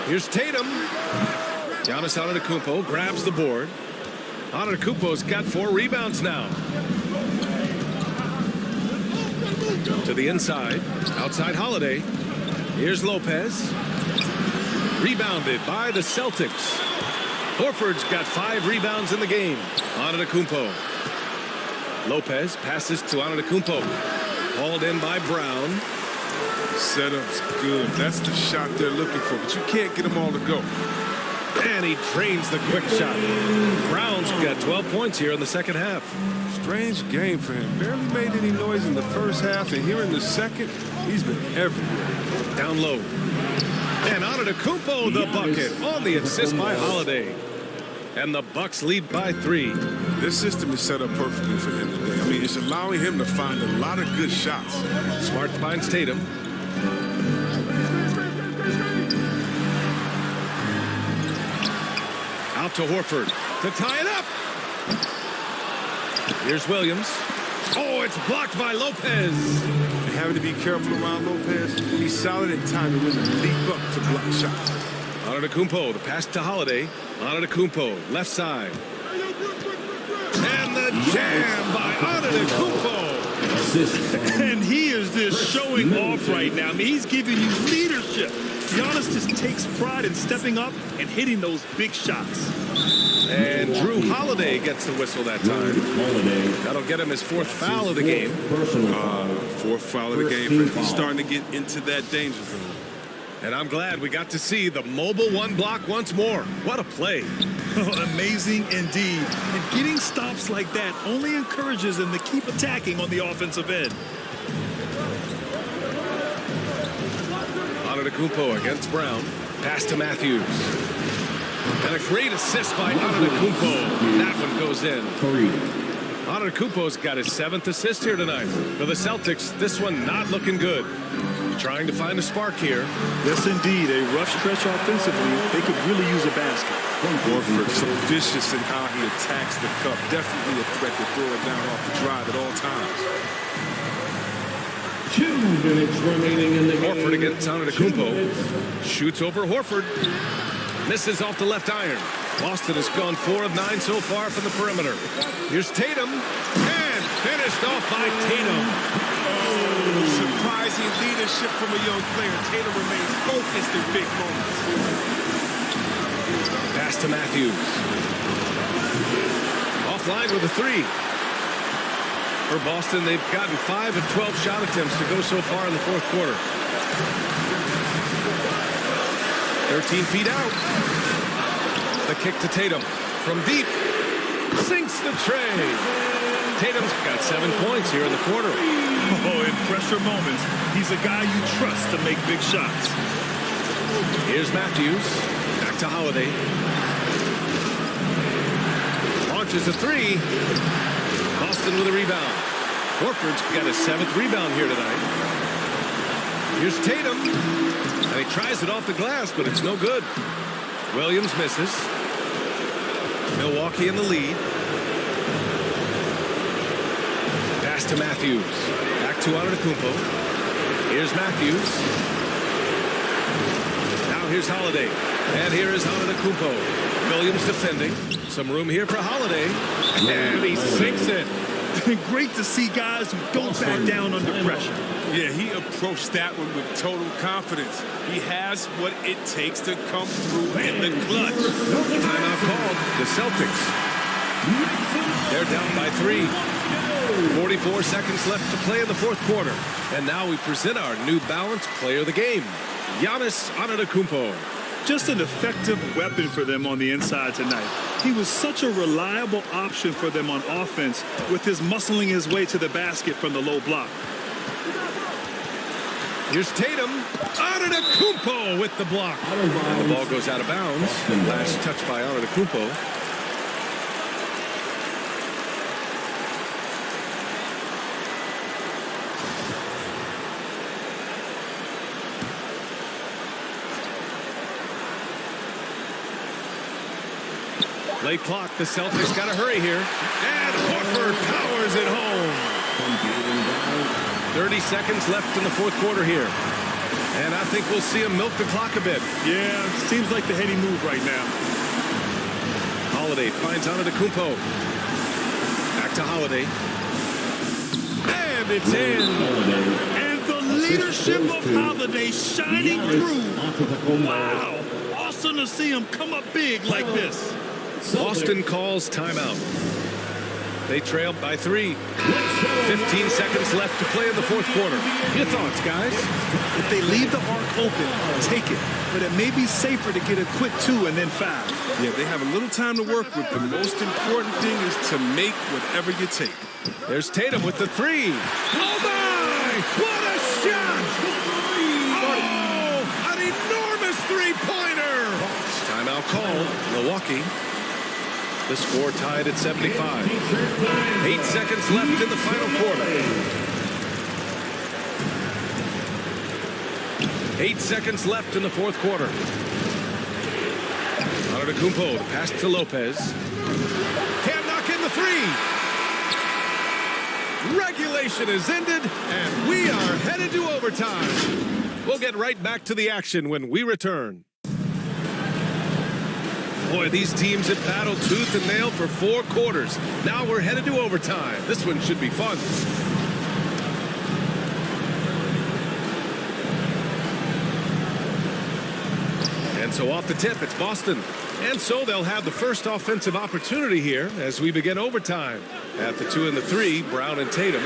Here's Tatum. Giannis Antetokounmpo grabs the board. Antetokounmpo's got 4 rebounds now. To the inside. Outside Holiday. Here's Lopez. Rebounded by the Celtics. Horford's got 5 rebounds in the game. Antetokounmpo. Lopez passes to Antetokounmpo. Hauled in by Brown. Setup's good. That's the shot they're looking for, but you can't get them all to go. And he drains the quick shot. Brown's got 12 points here in the second half. Strange game for him. Barely made any noise in the first half, and here in the second, he's been everywhere. Down low. And Antetokounmpo the bucket on the assist by Holiday. And the Bucks lead by 3. This system is set up perfectly for him today. I mean, it's allowing him to find a lot of good shots. Smart finds Tatum. Out to Horford to tie it up. Here's Williams. Oh, it's blocked by Lopez. You're having to be careful around Lopez. He's solid in time when to leap up to block shots. Antetokounmpo, the pass to Holiday. Antetokounmpo, left side. And the jam by Antetokounmpo. And he is just showing off right now. I mean, he's giving you leadership. Giannis just takes pride in stepping up and hitting those big shots. And Drew Holiday gets the whistle that time. That'll get him his 4th foul of the game. 4th foul of the game. He's starting to get into that danger zone. And I'm glad we got to see the mobile 1 block once more. What a play. Amazing indeed. And getting stops like that only encourages them to keep attacking on the offensive end. Antetokounmpo against Brown. Pass to Matthews. And a great assist by Antetokounmpo. That one goes in. Antetokounmpo's got his 7th assist here tonight. For the Celtics, this one not looking good. Trying to find a spark here. Yes, indeed. A rough stretch offensively. They could really use a basket. Horford so vicious in how he attacks the cup. Definitely a threat to throw it down off the drive at all times. 2 minutes remaining in the game. Horford against Antetokounmpo. Shoots over Horford. Misses off the left iron. Boston has gone 4 of 9 so far from the perimeter. Here's Tatum. And finished off by Tatum. Surprising leadership from a young player. Tatum remains focused in big moments. Pass to Matthews. Offline with a 3. For Boston, they've gotten 5 of 12 shot attempts to go so far in the fourth quarter. 13 feet out. The kick to Tatum. From deep. Sinks the tray. Tatum's got 7 points here in the quarter. Oh, in pressure moments, he's a guy you trust to make big shots. Here's Matthews. Back to Holiday. Launches a 3. Boston with a rebound. Horford's got his 7th rebound here tonight. Here's Tatum. And he tries it off the glass, but it's no good. Williams misses. Milwaukee in the lead. Pass to Matthews. Back to Antetokounmpo. Here's Matthews. Now here's Holiday. And here is Antetokounmpo. Williams defending. Some room here for Holiday. And he sinks it. Great to see guys who don't back down under pressure. Yeah, he approached that one with total confidence. He has what it takes to come through in the clutch. Timeout called. The Celtics. They're down by 3. 44 seconds left to play in the fourth quarter. And now we present our New Balance player of the game, Giannis Antetokounmpo. Just an effective weapon for them on the inside tonight. He was such a reliable option for them on offense with his muscling his way to the basket from the low block. Here's Tatum. Antetokounmpo with the block. And the ball goes out of bounds. Last touch by Antetokounmpo. Late clock. The Celtics got to hurry here. And Horford powers it home. 30 seconds left in the fourth quarter here. And I think we'll see him milk the clock a bit. Yeah, seems like the heady move right now. Holiday finds Antetokounmpo. Back to Holiday. And it's in. And the leadership of Holiday shining through. Wow. Awesome to see him come up big like this. Boston calls timeout. They trailed by 3. 15 seconds left to play in the fourth quarter. Your thoughts, guys? If they leave the arc open, take it. But it may be safer to get a quick 2 and then foul. Yeah, they have a little time to work with. The most important thing is to make whatever you take. There's Tatum with the 3. Oh, my! What a shot! Oh, an enormous three-pointer! Timeout called. Milwaukee. The score tied at 75. 8 seconds left in the final quarter. 8 seconds left in the fourth quarter. Antetokounmpo, the pass to Lopez. Can't knock in the 3. Regulation is ended, and we are headed to overtime. We'll get right back to the action when we return. Boy, these teams have battled tooth and nail for 4 quarters. Now we're headed to overtime. This one should be fun. And so off the tip, it's Boston. And so they'll have the first offensive opportunity here as we begin overtime. At the 2 and the 3, Brown and Tatum.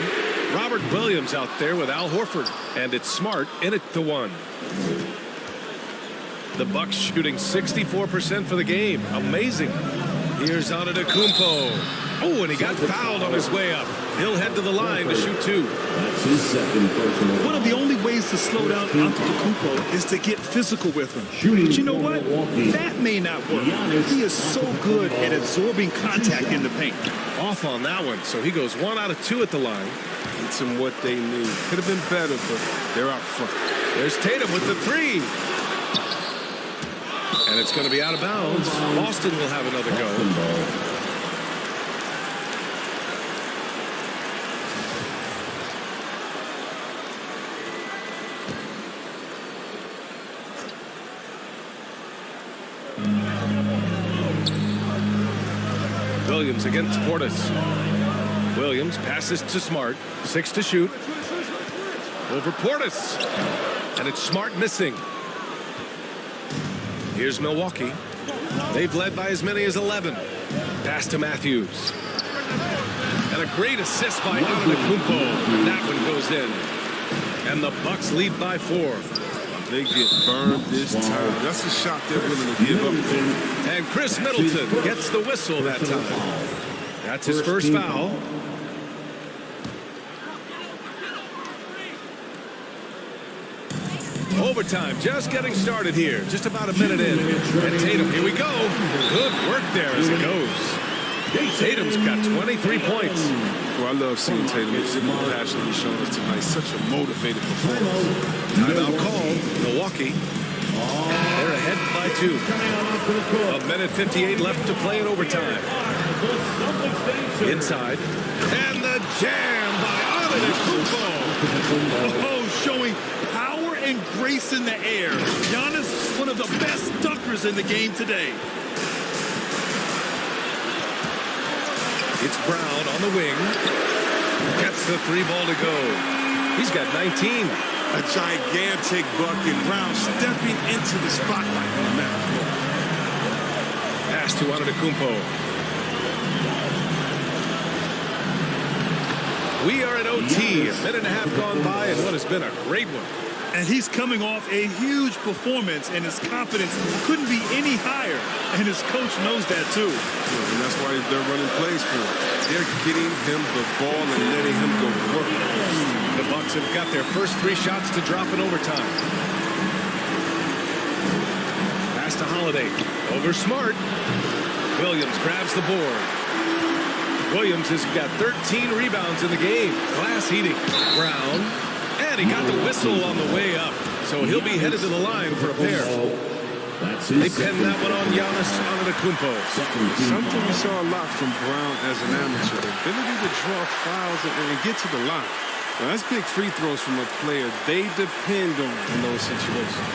Robert Williams out there with Al Horford. And it's Smart in at the 1. The Bucks shooting 64% for the game. Amazing. Here's Antetokounmpo. Oh, and he got fouled on his way up. He'll head to the line to shoot 2. That's his second personal. One of the only ways to slow down Antetokounmpo is to get physical with him. But you know what? That may not work. He is so good at absorbing contact in the paint. Off on that one, so he goes 1 out of 2 at the line. It's them what they need. Could have been better, but they're out front. There's Tatum with the 3. And it's going to be out of bounds. Boston will have another go. Williams against Portis. Williams passes to Smart. 6 to shoot. Over Portis. And it's Smart missing. Here's Milwaukee. They've led by as many as 11. Pass to Matthews. And a great assist by Antetokounmpo. And that one goes in. And the Bucks lead by 4. They get burned this time. That's a shot they're willing to give up. And Chris Middleton gets the whistle that time. That's his first foul. Overtime just getting started here. Just about a minute in. And Tatum, here we go. Good work there as it goes. Tatum's got 23 points. Well, I love seeing Tatum. It's the passion he's shown us tonight. Such a motivated performance. Timeout called. Milwaukee. They're ahead by 2. A minute 58 left to play in overtime. Inside. And the jam by Antetokounmpo. Oh, showing power and grace in the air. Giannis, one of the best dunkers in the game today. It's Brown on the wing. Gets the 3 ball to go. He's got 19. A gigantic bucket. Brown stepping into the spotlight. Pass to Antetokounmpo. We are at OT. A minute and a half gone by and what has been a great one. And he's coming off a huge performance, and his confidence couldn't be any higher. And his coach knows that, too. Yeah, and that's why they're running plays for him. They're getting him the ball and letting him go work. The Bucks have got their first 3 shots to drop in overtime. Pass to Holiday. Over Smart. Williams grabs the board. Williams has got 13 rebounds in the game. Glass heating. Brown. And he got the whistle on the way up. So he'll be headed to the line for a pair. They pinned that one on Giannis Antetokounmpo. Something we saw a lot from Brown as an amateur. The ability to draw fouls and get to the line. Now, that's big free throws from a player they depend on in those situations.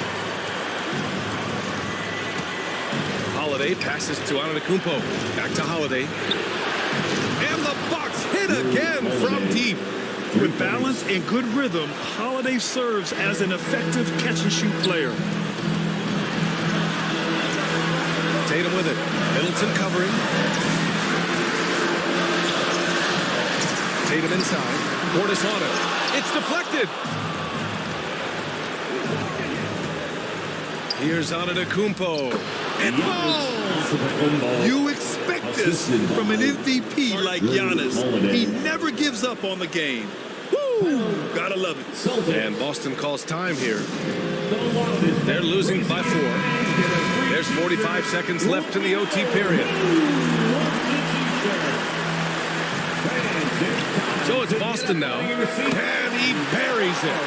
Holiday passes to Antetokounmpo. Back to Holiday. And the Bucks hit again from deep. With balance and good rhythm, Holiday serves as an effective catch-and-shoot player. Tatum with it. Middleton covering. Tatum inside. Portis on it. It's deflected. Here's Antetokounmpo. It falls. You expect this from an MVP like Giannis. He never gives up on the game. Woo! Gotta love it. And Boston calls time here. They're losing by 4. There's 45 seconds left in the OT period. So it's Boston now. And he buries it.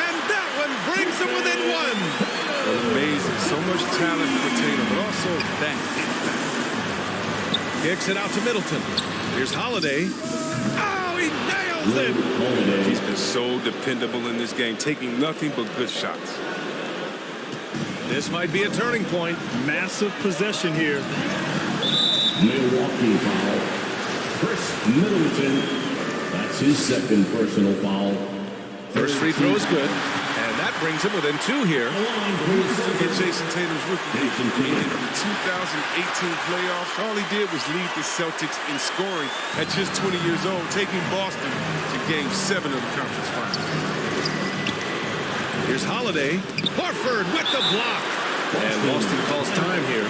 And that one brings him within 1. Amazing. So much talent for Tatum, but also that. Kicks it out to Middleton. Here's Holiday. Oh, he nails it. He's been so dependable in this game, taking nothing but good shots. This might be a turning point. Massive possession here. Milwaukee foul. Chris Middleton. That's his second personal foul. First free throw is good. And that brings him within 2 here. Get Jason Tatum's rookie year. In the 2018 playoffs, all he did was lead the Celtics in scoring at just 20 years old, taking Boston to Game 7 of the conference finals. Here's Holiday. Horford with the block. And Boston calls time here.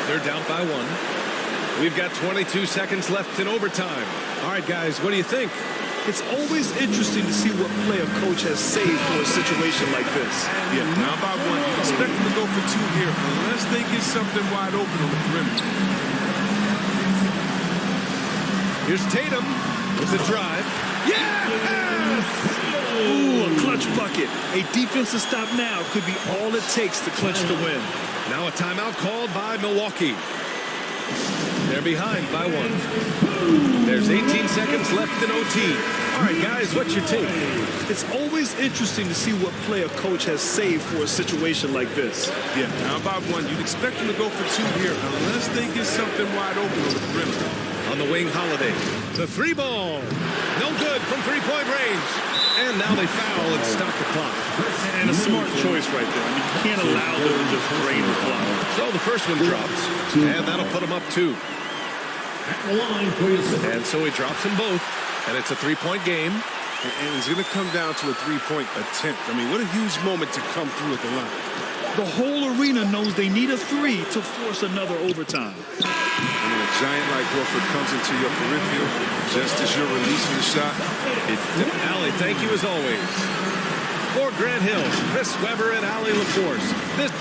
They're down by 1. We've got 22 seconds left in overtime. All right, guys, what do you think? It's always interesting to see what play a coach has saved for a situation like this. Yeah, now by 1. You expect them to go for 2 here unless they get something wide open on the perimeter. Here's Tatum with the drive. Yes! Ooh, a clutch bucket. A defensive stop now could be all it takes to clinch the win. Now a timeout called by Milwaukee. They're behind by 1. There's 18 seconds left in OT. All right, guys, what's your take? It's always interesting to see what play a coach has saved for a situation like this. Yeah, now by 1. You'd expect them to go for 2 here unless they get something wide open on the perimeter. On the wing, Holiday. The 3 ball. No good from 3-point range. And now they foul and stop the clock. And a smart choice right there. I mean, you can't allow them to just drain the clock. So the first one drops, and that'll put them up 2. At the line for your second. And so he drops them both, and it's a three-point game. And it's going to come down to a three-point attempt. I mean, what a huge moment to come through at the line. The whole arena knows they need a three to force another overtime. And when a giant like Horford comes into your peripheral, just as you're releasing the shot, Allie, thank you as always. For Grant Hill, Chris Webber, and Allie LaForce. This